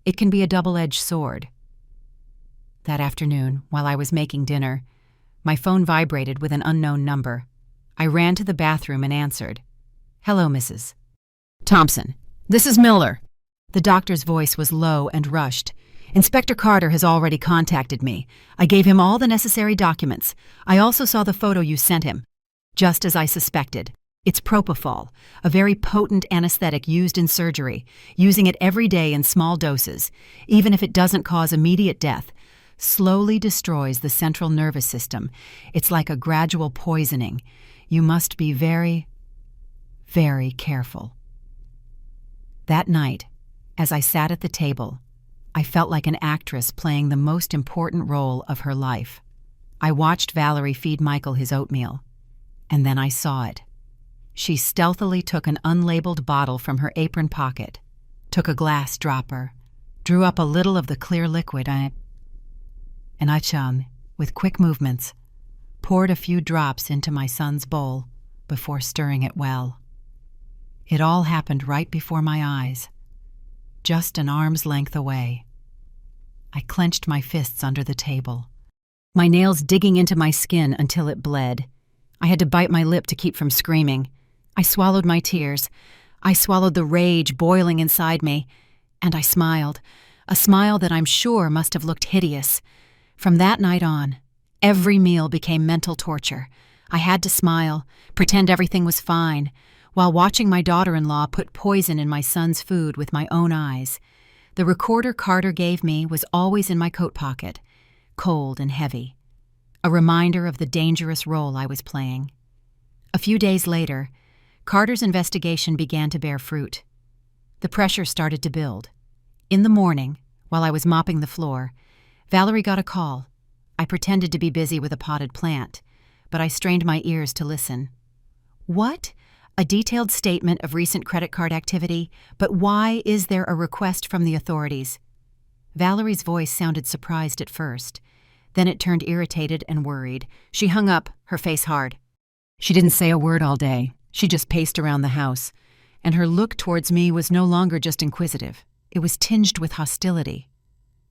It can be a double-edged sword." That afternoon, while I was making dinner, my phone vibrated with an unknown number. I ran to the bathroom and answered. "Hello, Mrs. Thompson. This is Miller." The doctor's voice was low and rushed. "Inspector Carter has already contacted me. I gave him all the necessary documents. I also saw the photo you sent him. Just as I suspected. It's propofol, a very potent anesthetic used in surgery, using it every day in small doses, even if it doesn't cause immediate death. Slowly destroys the central nervous system. It's like a gradual poisoning. You must be very, very careful." That night, as I sat at the table, I felt like an actress playing the most important role of her life. I watched Valerie feed Michael his oatmeal, and then I saw it. She stealthily took an unlabeled bottle from her apron pocket, took a glass dropper, drew up a little of the clear liquid, and I chum, with quick movements, poured a few drops into my son's bowl before stirring it well. It all happened right before my eyes, just an arm's length away. I clenched my fists under the table, my nails digging into my skin until it bled. I had to bite my lip to keep from screaming. I swallowed my tears. I swallowed the rage boiling inside me, and I smiled, a smile that I'm sure must have looked hideous. From that night on, every meal became mental torture. I had to smile, pretend everything was fine, while watching my daughter-in-law put poison in my son's food with my own eyes. The recorder Carter gave me was always in my coat pocket, cold and heavy, a reminder of the dangerous role I was playing. A few days later, Carter's investigation began to bear fruit. The pressure started to build. In the morning, while I was mopping the floor, Valerie got a call. I pretended to be busy with a potted plant, but I strained my ears to listen. "What? A detailed statement of recent credit card activity, but why is there a request from the authorities?" Valerie's voice sounded surprised at first. Then it turned irritated and worried. She hung up, her face hard. She didn't say a word all day. She just paced around the house, and her look towards me was no longer just inquisitive. It was tinged with hostility.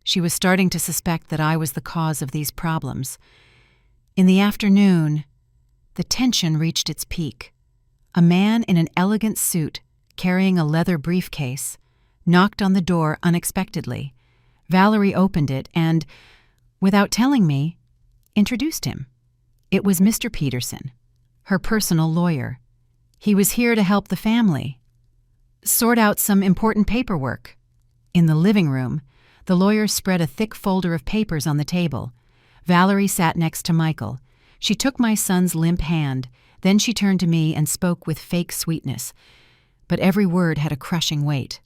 She was starting to suspect that I was the cause of these problems. In the afternoon, the tension reached its peak. A man in an elegant suit, carrying a leather briefcase, knocked on the door unexpectedly. Valerie opened it and, without telling me, introduced him. It was Mr. Peterson, her personal lawyer. He was here to help the family sort out some important paperwork. In the living room, The lawyer spread a thick folder of papers on the table. Valerie sat next to Michael. She took my son's limp hand, then she turned to me and spoke with fake sweetness. But every word had a crushing weight.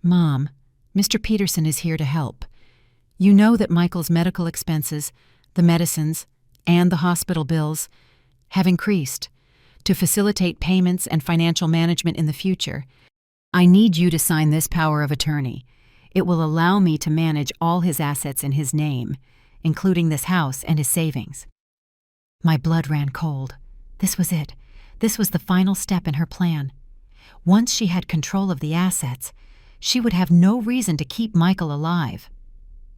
"Mom, Mr. Peterson is here to help. You know that Michael's medical expenses, the medicines, and the hospital bills have increased. To facilitate payments and financial management in the future, I need you to sign this power of attorney. It will allow me to manage all his assets in his name, including this house and his savings." My blood ran cold. This was it. This was the final step in her plan. Once she had control of the assets, she would have no reason to keep Michael alive.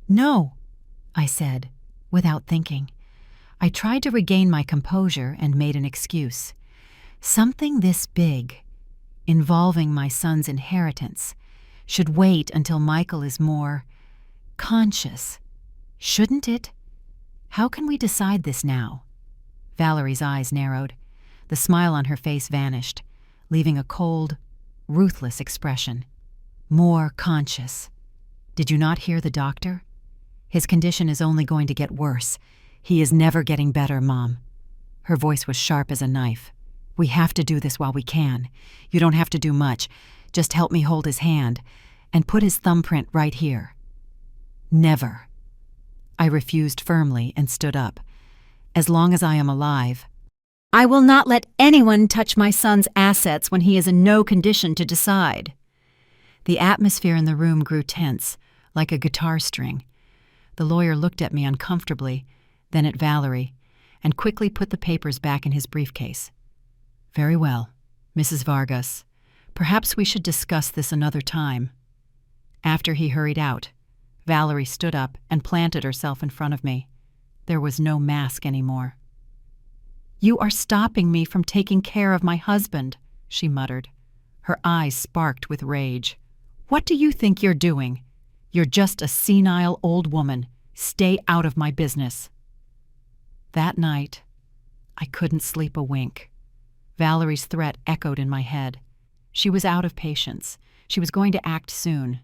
"No," I said, without thinking. I tried to regain my composure and made an excuse. Something this big, involving my son's inheritance, should wait until Michael is more conscious. Shouldn't it? How can we decide this now? Valerie's eyes narrowed. The smile on her face vanished, leaving a cold, ruthless expression. More conscious. Did you not hear the doctor? His condition is only going to get worse. He is never getting better, Mom. Her voice was sharp as a knife. We have to do this while we can. You don't have to do much. Just help me hold his hand and put his thumbprint right here. Never. I refused firmly and stood up. As long as I am alive, I will not let anyone touch my son's assets when he is in no condition to decide. The atmosphere in the room grew tense, like a guitar string. The lawyer looked at me uncomfortably, then at Valerie, and quickly put the papers back in his briefcase. Very well, Mrs. Vargas. Perhaps we should discuss this another time. After he hurried out, Valerie stood up and planted herself in front of me. There was no mask anymore. You are stopping me from taking care of my husband, she muttered. Her eyes sparked with rage. What do you think you're doing? You're just a senile old woman. Stay out of my business. That night, I couldn't sleep a wink. Valerie's threat echoed in my head. She was out of patience. She was going to act soon.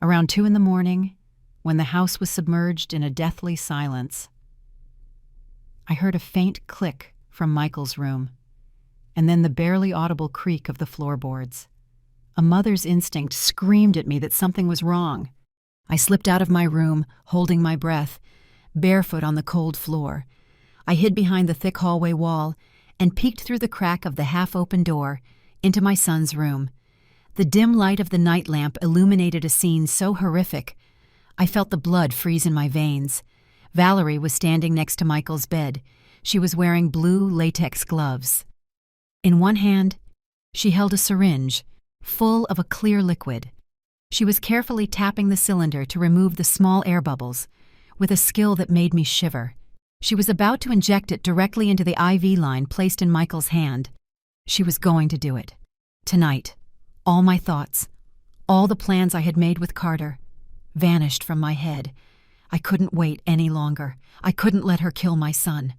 Around 2 a.m, when the house was submerged in a deathly silence, I heard a faint click from Michael's room, and then the barely audible creak of the floorboards. A mother's instinct screamed at me that something was wrong. I slipped out of my room, holding my breath, barefoot on the cold floor. I hid behind the thick hallway wall and peeked through the crack of the half-open door into my son's room. The dim light of the night lamp illuminated a scene so horrific, I felt the blood freeze in my veins. Valerie was standing next to Michael's bed. She was wearing blue latex gloves. In one hand, she held a syringe, full of a clear liquid. She was carefully tapping the cylinder to remove the small air bubbles, with a skill that made me shiver. She was about to inject it directly into the IV line placed in Michael's hand. She was going to do it. Tonight, all my thoughts, all the plans I had made with Carter, vanished from my head. I couldn't wait any longer. I couldn't let her kill my son.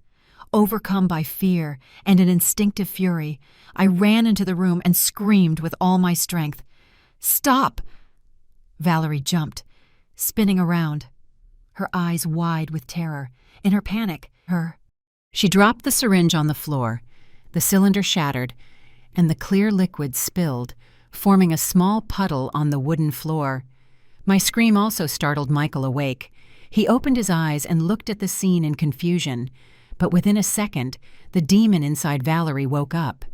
Overcome by fear and an instinctive fury, I ran into the room and screamed with all my strength. Stop! Valerie jumped, spinning around, her eyes wide with terror. In her panic, she dropped the syringe on the floor. The cylinder shattered, and the clear liquid spilled, forming a small puddle on the wooden floor. My scream also startled Michael awake. He opened his eyes and looked at the scene in confusion, but within a second, the demon inside Valerie woke up.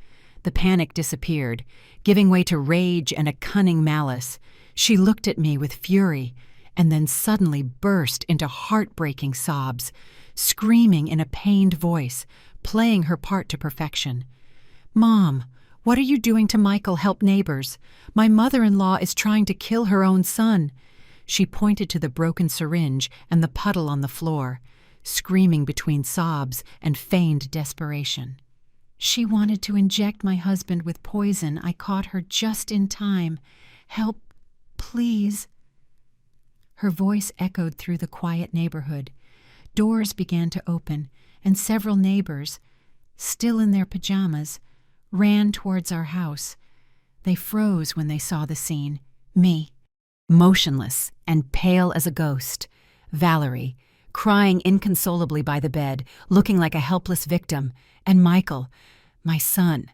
The panic disappeared, giving way to rage and a cunning malice. She looked at me with fury, and then suddenly burst into heartbreaking sobs, screaming in a pained voice, playing her part to perfection. Mom, what are you doing to Michael? Help neighbors. My mother-in-law is trying to kill her own son. She pointed to the broken syringe and the puddle on the floor, screaming between sobs and feigned desperation. She wanted to inject my husband with poison. I caught her just in time. Help, please. Her voice echoed through the quiet neighborhood. Doors began to open, and several neighbors, still in their pajamas, ran towards our house. They froze when they saw the scene. Me, Motionless and pale as a ghost, Valerie, crying inconsolably by the bed, looking like a helpless victim, and Michael, my son,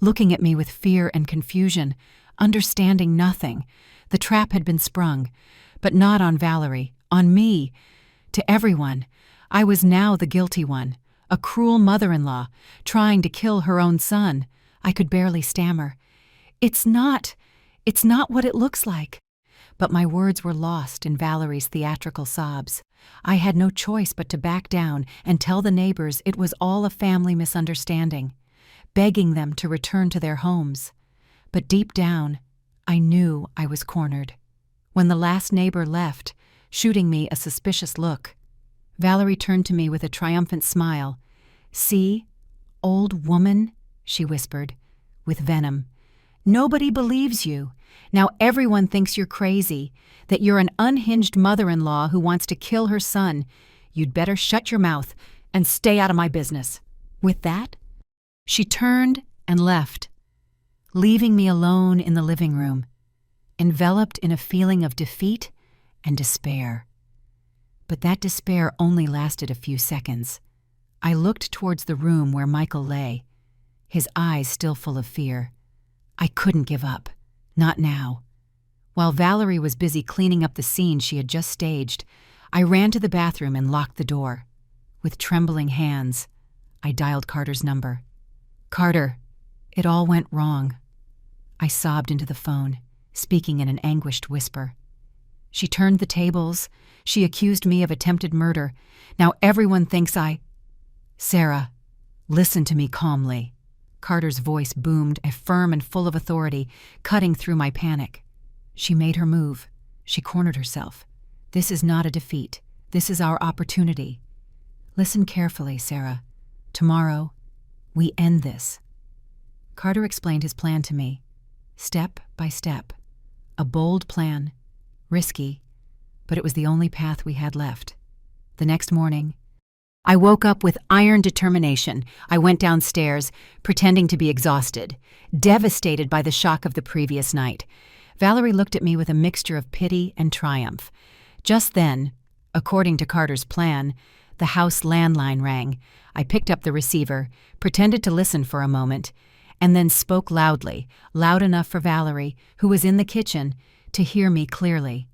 looking at me with fear and confusion, understanding nothing. The trap had been sprung, but not on Valerie, on me. To everyone, I was now the guilty one, a cruel mother-in-law, trying to kill her own son. I could barely stammer. It's not what it looks like. But my words were lost in Valerie's theatrical sobs. I had no choice but to back down and tell the neighbors it was all a family misunderstanding, begging them to return to their homes. But deep down, I knew I was cornered. When the last neighbor left, shooting me a suspicious look, Valerie turned to me with a triumphant smile. "See, old woman," she whispered, with venom. "Nobody believes you. Now everyone thinks you're crazy, that you're an unhinged mother-in-law who wants to kill her son. You'd better shut your mouth and stay out of my business." With that, she turned and left, leaving me alone in the living room, enveloped in a feeling of defeat and despair. But that despair only lasted a few seconds. I looked towards the room where Michael lay, his eyes still full of fear. I couldn't give up. Not now. While Valerie was busy cleaning up the scene she had just staged, I ran to the bathroom and locked the door. With trembling hands, I dialed Carter's number. "Carter, it all went wrong." I sobbed into the phone, speaking in an anguished whisper. She turned the tables. She accused me of attempted murder. Now everyone thinks Sarah, listen to me calmly. Carter's voice boomed, firm and full of authority, cutting through my panic. She made her move. She cornered herself. This is not a defeat. This is our opportunity. Listen carefully, Sarah. Tomorrow, we end this. Carter explained his plan to me, step by step. A bold plan, risky, but it was the only path we had left. The next morning, I woke up with iron determination. I went downstairs, pretending to be exhausted, devastated by the shock of the previous night. Valerie looked at me with a mixture of pity and triumph. Just then, according to Carter's plan, the house landline rang. I picked up the receiver, pretended to listen for a moment, and then spoke loudly, loud enough for Valerie, who was in the kitchen, to hear me clearly.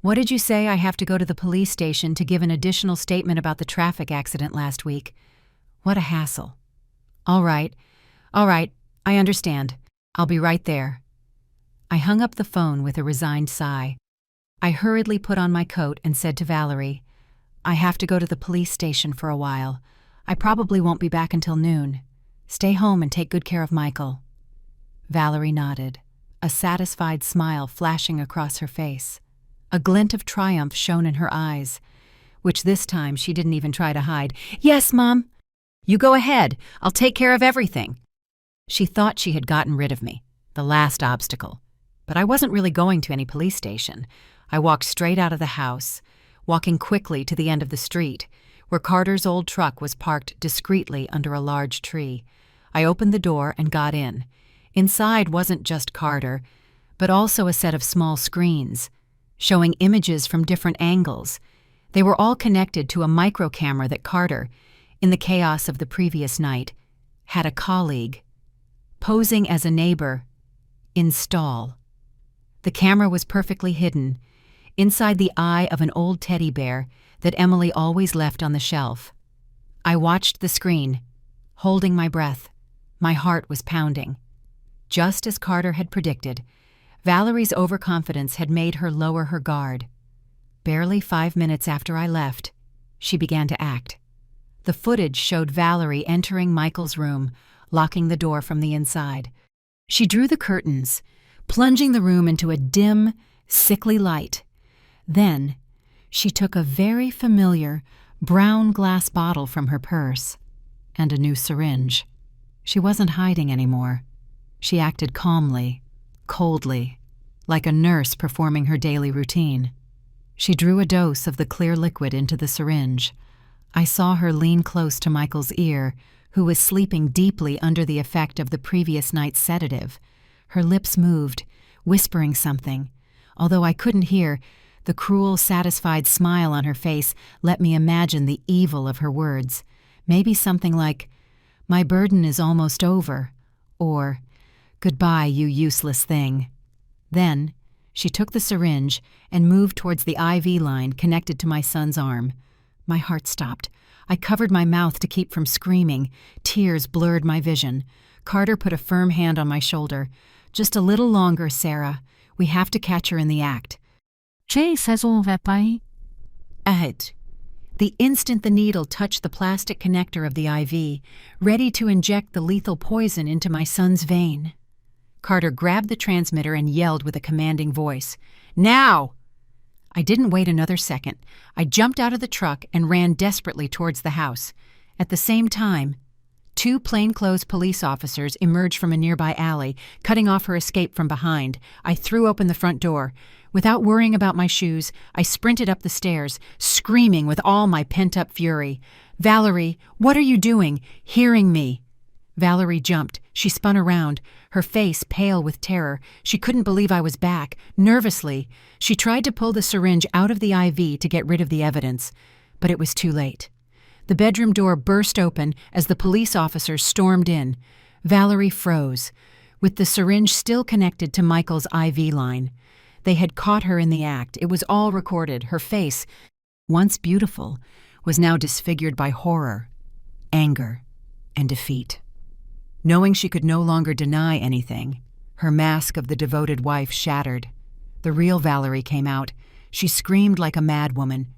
"What did you say? I have to go to the police station to give an additional statement about the traffic accident last week. What a hassle." All right, I understand. I'll be right there." I hung up the phone with a resigned sigh. I hurriedly put on my coat and said to Valerie, "I have to go to the police station for a while. I probably won't be back until noon. Stay home and take good care of Michael." Valerie nodded, a satisfied smile flashing across her face. A glint of triumph shone in her eyes, which this time she didn't even try to hide. "Yes, Mom. You go ahead. I'll take care of everything." She thought she had gotten rid of me, the last obstacle. But I wasn't really going to any police station. I walked straight out of the house, walking quickly to the end of the street, where Carter's old truck was parked discreetly under a large tree. I opened the door and got in. Inside wasn't just Carter, but also a set of small screens, showing images from different angles. They were all connected to a micro camera that Carter, in the chaos of the previous night, had a colleague, posing as a neighbor, install. The camera was perfectly hidden, inside the eye of an old teddy bear that Emily always left on the shelf. I watched the screen, holding my breath. My heart was pounding. Just as Carter had predicted, Valerie's overconfidence had made her lower her guard. Barely 5 minutes after I left, she began to act. The footage showed Valerie entering Michael's room, locking the door from the inside. She drew the curtains, plunging the room into a dim, sickly light. Then, she took a very familiar brown glass bottle from her purse and a new syringe. She wasn't hiding anymore. She acted calmly, coldly, like a nurse performing her daily routine. She drew a dose of the clear liquid into the syringe. I saw her lean close to Michael's ear, who was sleeping deeply under the effect of the previous night's sedative. Her lips moved, whispering something, Although I couldn't hear, the cruel, satisfied smile on her face let me imagine the evil of her words. Maybe something like, "My burden is almost over," or, "Goodbye, you useless thing." Then, she took the syringe and moved towards the IV line connected to my son's arm. My heart stopped. I covered my mouth to keep from screaming. Tears blurred my vision. Carter put a firm hand on my shoulder. "Just a little longer, Sarah. We have to catch her in the act." Ahead. The instant the needle touched the plastic connector of the IV, ready to inject the lethal poison into my son's vein. Carter grabbed the transmitter and yelled with a commanding voice, "Now!" I didn't wait another second. I jumped out of the truck and ran desperately towards the house. At the same time, 2 plainclothes police officers emerged from a nearby alley, cutting off her escape from behind. I threw open the front door. Without worrying about my shoes, I sprinted up the stairs, screaming with all my pent-up fury. "Valerie, what are you doing? Hearing me!" Valerie jumped. She spun around, her face pale with terror. She couldn't believe I was back. Nervously, she tried to pull the syringe out of the IV to get rid of the evidence, but it was too late. The bedroom door burst open as the police officers stormed in. Valerie froze, with the syringe still connected to Michael's IV line. They had caught her in the act. It was all recorded. Her face, once beautiful, was now disfigured by horror, anger, and defeat. Knowing she could no longer deny anything, her mask of the devoted wife shattered. The real Valerie came out. She screamed like a madwoman,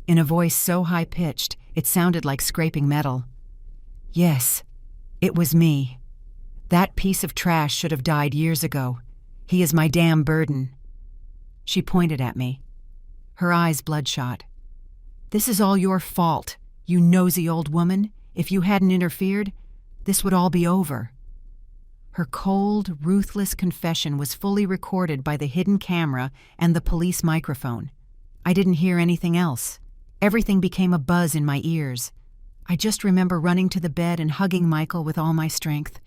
in a voice so high-pitched it sounded like scraping metal. "Yes, it was me. That piece of trash should have died years ago. He is my damn burden." She pointed at me, her eyes bloodshot. "This is all your fault, you nosy old woman. If you hadn't interfered, this would all be over." Her cold, ruthless confession was fully recorded by the hidden camera and the police microphone. I didn't hear anything else. Everything became a buzz in my ears. I just remember running to the bed and hugging Michael with all my strength.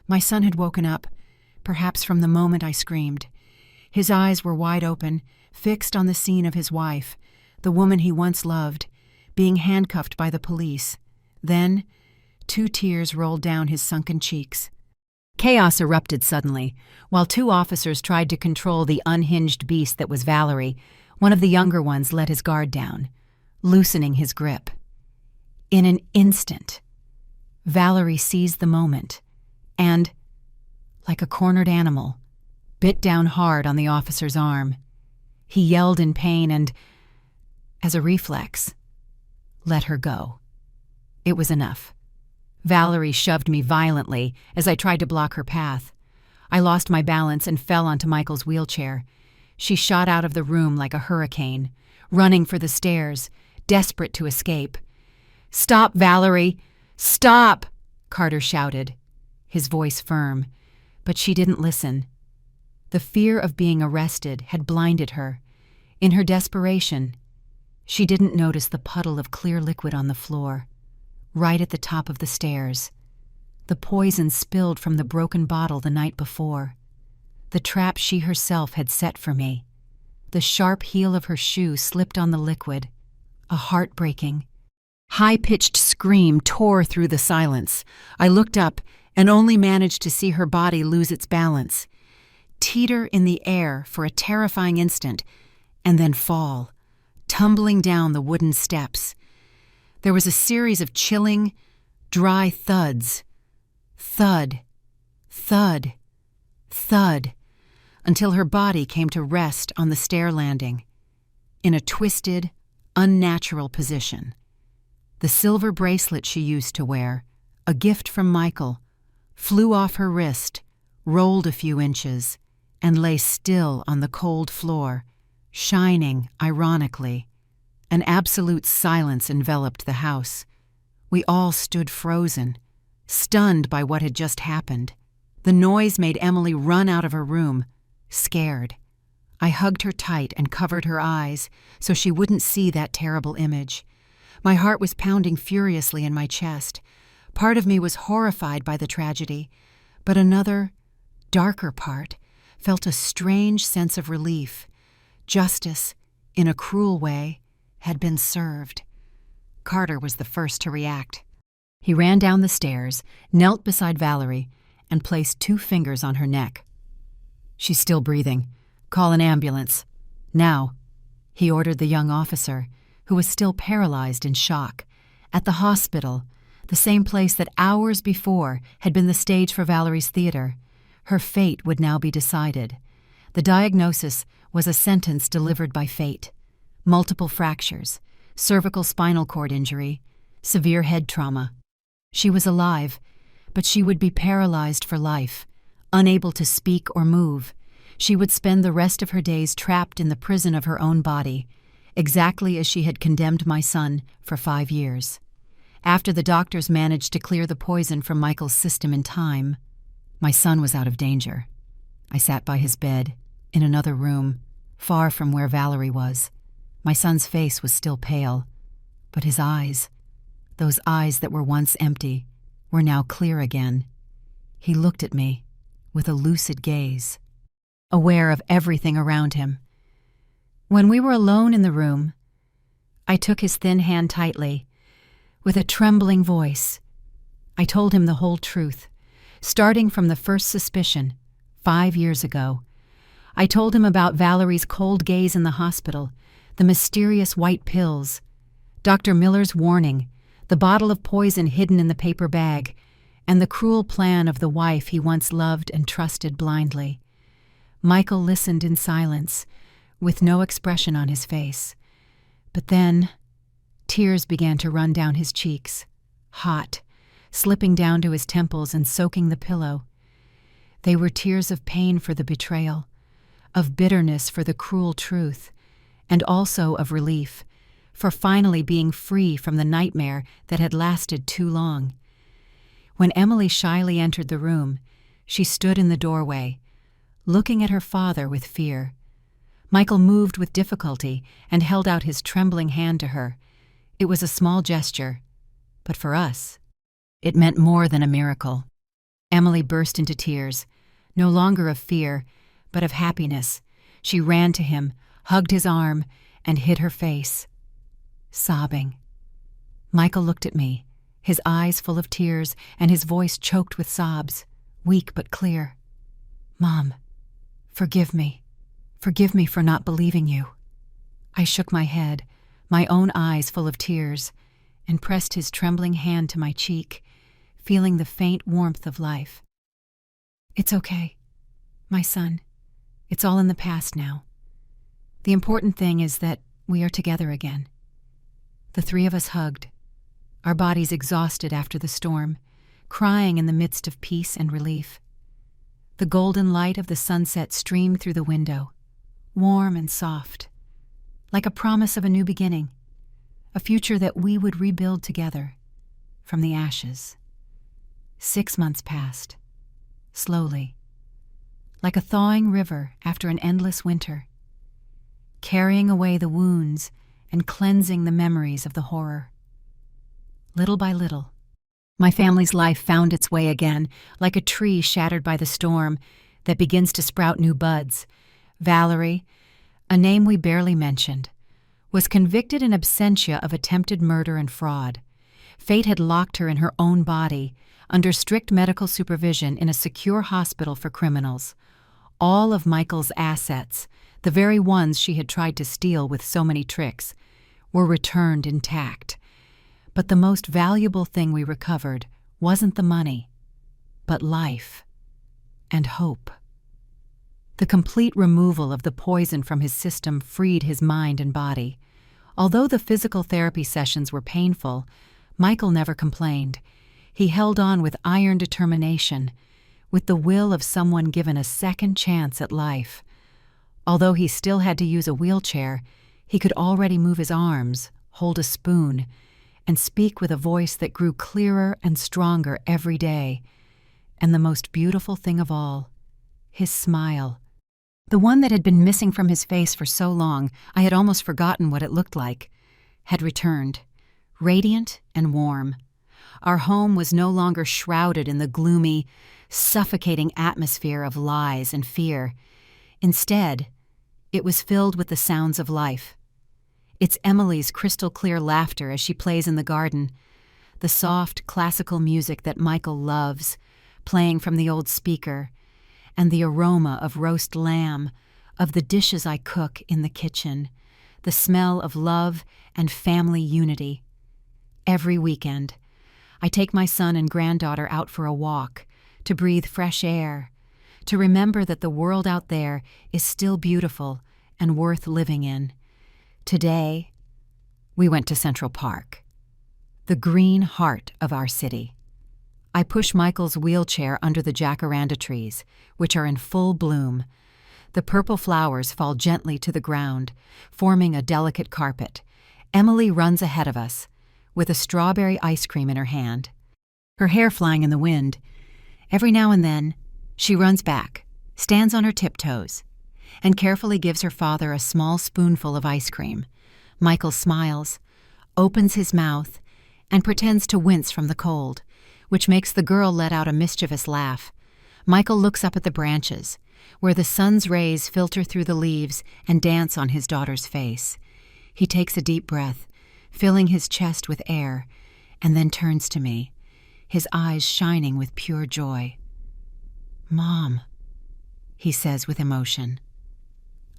My son had woken up, perhaps from the moment I screamed. His eyes were wide open, fixed on the scene of his wife, the woman he once loved, being handcuffed by the police. Then, 2 tears rolled down his sunken cheeks. Chaos erupted suddenly. While 2 officers tried to control the unhinged beast that was Valerie, one of the younger ones let his guard down, loosening his grip. In an instant, Valerie seized the moment and, like a cornered animal, bit down hard on the officer's arm. He yelled in pain and, as a reflex, let her go. It was enough. Valerie shoved me violently as I tried to block her path. I lost my balance and fell onto Michael's wheelchair. She shot out of the room like a hurricane, running for the stairs, desperate to escape. "Stop, Valerie! Stop!" Carter shouted, his voice firm. But she didn't listen. The fear of being arrested had blinded her. In her desperation, she didn't notice the puddle of clear liquid on the floor, right at the top of the stairs. The poison spilled from the broken bottle the night before. The trap she herself had set for me. The sharp heel of her shoe slipped on the liquid. A heartbreaking, high-pitched scream tore through the silence. I looked up and only managed to see her body lose its balance, teeter in the air for a terrifying instant, and then fall, tumbling down the wooden steps. There was a series of chilling, dry thuds. Thud, thud, thud, until her body came to rest on the stair landing, in a twisted, unnatural position. The silver bracelet she used to wear, a gift from Michael, flew off her wrist, rolled a few inches, and lay still on the cold floor, shining ironically. An absolute silence enveloped the house. We all stood frozen, stunned by what had just happened. The noise made Emily run out of her room, scared. I hugged her tight and covered her eyes so she wouldn't see that terrible image. My heart was pounding furiously in my chest. Part of me was horrified by the tragedy, but another, darker part felt a strange sense of relief. Justice, in a cruel way, had been served. Carter was the first to react. He ran down the stairs, knelt beside Valerie, and placed 2 fingers on her neck. "She's still breathing. Call an ambulance. Now," he ordered the young officer, who was still paralyzed in shock. At the hospital, the same place that hours before had been the stage for Valerie's theater, her fate would now be decided. The diagnosis was a sentence delivered by fate: multiple fractures, cervical spinal cord injury, severe head trauma. She was alive, but she would be paralyzed for life, unable to speak or move. She would spend the rest of her days trapped in the prison of her own body, exactly as she had condemned my son for 5 years. After the doctors managed to clear the poison from Michael's system in time, my son was out of danger. I sat by his bed, in another room, far from where Valerie was. My son's face was still pale, but his eyes, those eyes that were once empty, were now clear again. He looked at me with a lucid gaze, aware of everything around him. When we were alone in the room, I took his thin hand tightly. With a trembling voice, I told him the whole truth, starting from the first suspicion, 5 years ago. I told him about Valerie's cold gaze in the hospital, the mysterious white pills, Dr. Miller's warning, the bottle of poison hidden in the paper bag, and the cruel plan of the wife he once loved and trusted blindly. Michael listened in silence, with no expression on his face. But then, tears began to run down his cheeks, hot, slipping down to his temples and soaking the pillow. They were tears of pain for the betrayal, of bitterness for the cruel truth, and also of relief, for finally being free from the nightmare that had lasted too long. When Emily shyly entered the room, she stood in the doorway, looking at her father with fear. Michael moved with difficulty and held out his trembling hand to her. It was a small gesture, but for us, it meant more than a miracle. Emily burst into tears, no longer of fear, but of happiness. She ran to him, hugged his arm, and hid her face, sobbing. Michael looked at me, his eyes full of tears and his voice choked with sobs, weak but clear. "Mom, forgive me. Forgive me for not believing you." I shook my head, my own eyes full of tears, and pressed his trembling hand to my cheek, feeling the faint warmth of life. "It's okay, my son. It's all in the past now. The important thing is that we are together again." The 3 of us hugged, our bodies exhausted after the storm, crying in the midst of peace and relief. The golden light of the sunset streamed through the window, warm and soft, like a promise of a new beginning, a future that we would rebuild together from the ashes. 6 months passed, slowly, like a thawing river after an endless winter, carrying away the wounds and cleansing the memories of the horror. Little by little, my family's life found its way again, like a tree shattered by the storm that begins to sprout new buds. Valerie, a name we barely mentioned, was convicted in absentia of attempted murder and fraud. Fate had locked her in her own body, under strict medical supervision in a secure hospital for criminals. All of Michael's assets, the very ones she had tried to steal with so many tricks, were returned intact. But the most valuable thing we recovered wasn't the money, but life and hope. The complete removal of the poison from his system freed his mind and body. Although the physical therapy sessions were painful, Michael never complained. He held on with iron determination, with the will of someone given a second chance at life. Although he still had to use a wheelchair, he could already move his arms, hold a spoon, and speak with a voice that grew clearer and stronger every day. And the most beautiful thing of all, his smile. The one that had been missing from his face for so long I had almost forgotten what it looked like, had returned, radiant and warm. Our home was no longer shrouded in the gloomy, suffocating atmosphere of lies and fear. Instead, It was filled with the sounds of life. It's Emily's crystal-clear laughter as she plays in the garden, the soft, classical music that Michael loves, playing from the old speaker, and the aroma of roast lamb, of the dishes I cook in the kitchen, the smell of love and family unity. Every weekend, I take my son and granddaughter out for a walk, to breathe fresh air, to remember that the world out there is still beautiful and worth living in. Today, we went to Central Park, the green heart of our city. I push Michael's wheelchair under the jacaranda trees, which are in full bloom. The purple flowers fall gently to the ground, forming a delicate carpet. Emily runs ahead of us, with a strawberry ice cream in her hand, her hair flying in the wind. Every now and then, she runs back, stands on her tiptoes, and carefully gives her father a small spoonful of ice cream. Michael smiles, opens his mouth, and pretends to wince from the cold, which makes the girl let out a mischievous laugh. Michael looks up at the branches, where the sun's rays filter through the leaves and dance on his daughter's face. He takes a deep breath, filling his chest with air, and then turns to me, his eyes shining with pure joy. "Mom," he says with emotion,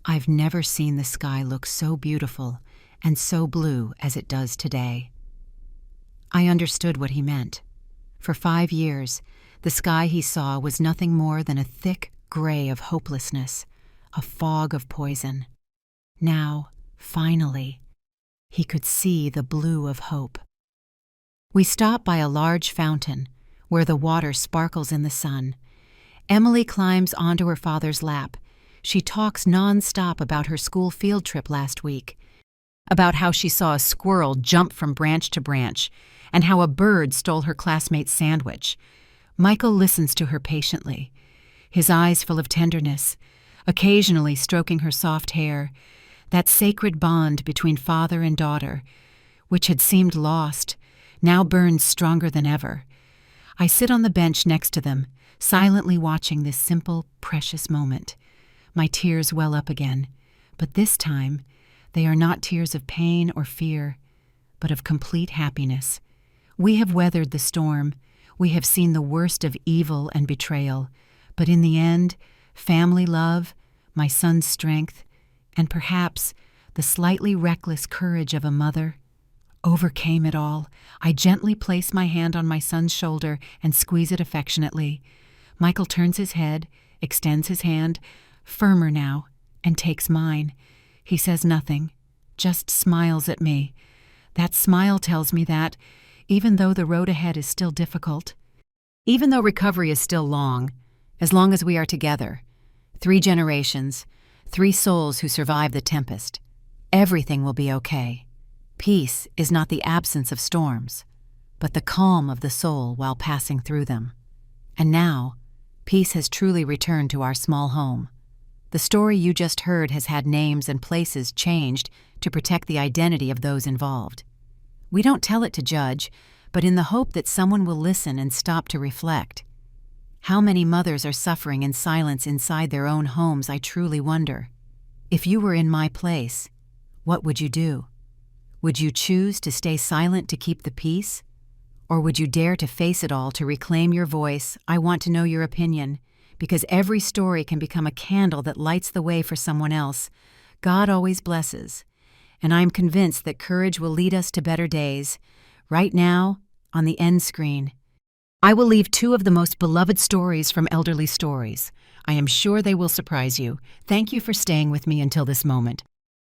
"I've never seen the sky look so beautiful and so blue as it does today." I understood what he meant. For 5 years, the sky he saw was nothing more than a thick gray of hopelessness, a fog of poison. Now, finally, he could see the blue of hope. We stop by a large fountain where the water sparkles in the sun. Emily climbs onto her father's lap. She talks non-stop about her school field trip last week, about how she saw a squirrel jump from branch to branch, and how a bird stole her classmate's sandwich. Michael listens to her patiently, his eyes full of tenderness, occasionally stroking her soft hair, that sacred bond between father and daughter, which had seemed lost, now burns stronger than ever. I sit on the bench next to them, silently watching this simple, precious moment. My tears well up again, but this time they are not tears of pain or fear, but of complete happiness. We have weathered the storm, we have seen the worst of evil and betrayal, but in the end, family love, my son's strength, and perhaps the slightly reckless courage of a mother overcame it all. I gently place my hand on my son's shoulder and squeeze it affectionately. Michael turns his head, extends his hand, firmer now, and takes mine. He says nothing, just smiles at me. That smile tells me that, even though the road ahead is still difficult, even though recovery is still long as we are together, 3 generations, 3 souls who survive the tempest, everything will be okay. Peace is not the absence of storms, but the calm of the soul while passing through them. And now, peace has truly returned to our small home. The story you just heard has had names and places changed to protect the identity of those involved. We don't tell it to judge, but in the hope that someone will listen and stop to reflect. How many mothers are suffering in silence inside their own homes, I truly wonder. If you were in my place, what would you do? Would you choose to stay silent to keep the peace? Or would you dare to face it all to reclaim your voice? I want to know your opinion, because every story can become a candle that lights the way for someone else. God always blesses, and I am convinced that courage will lead us to better days. Right now, on the end screen, I will leave 2 of the most beloved stories from Elderly Stories. I am sure they will surprise you. Thank you for staying with me until this moment.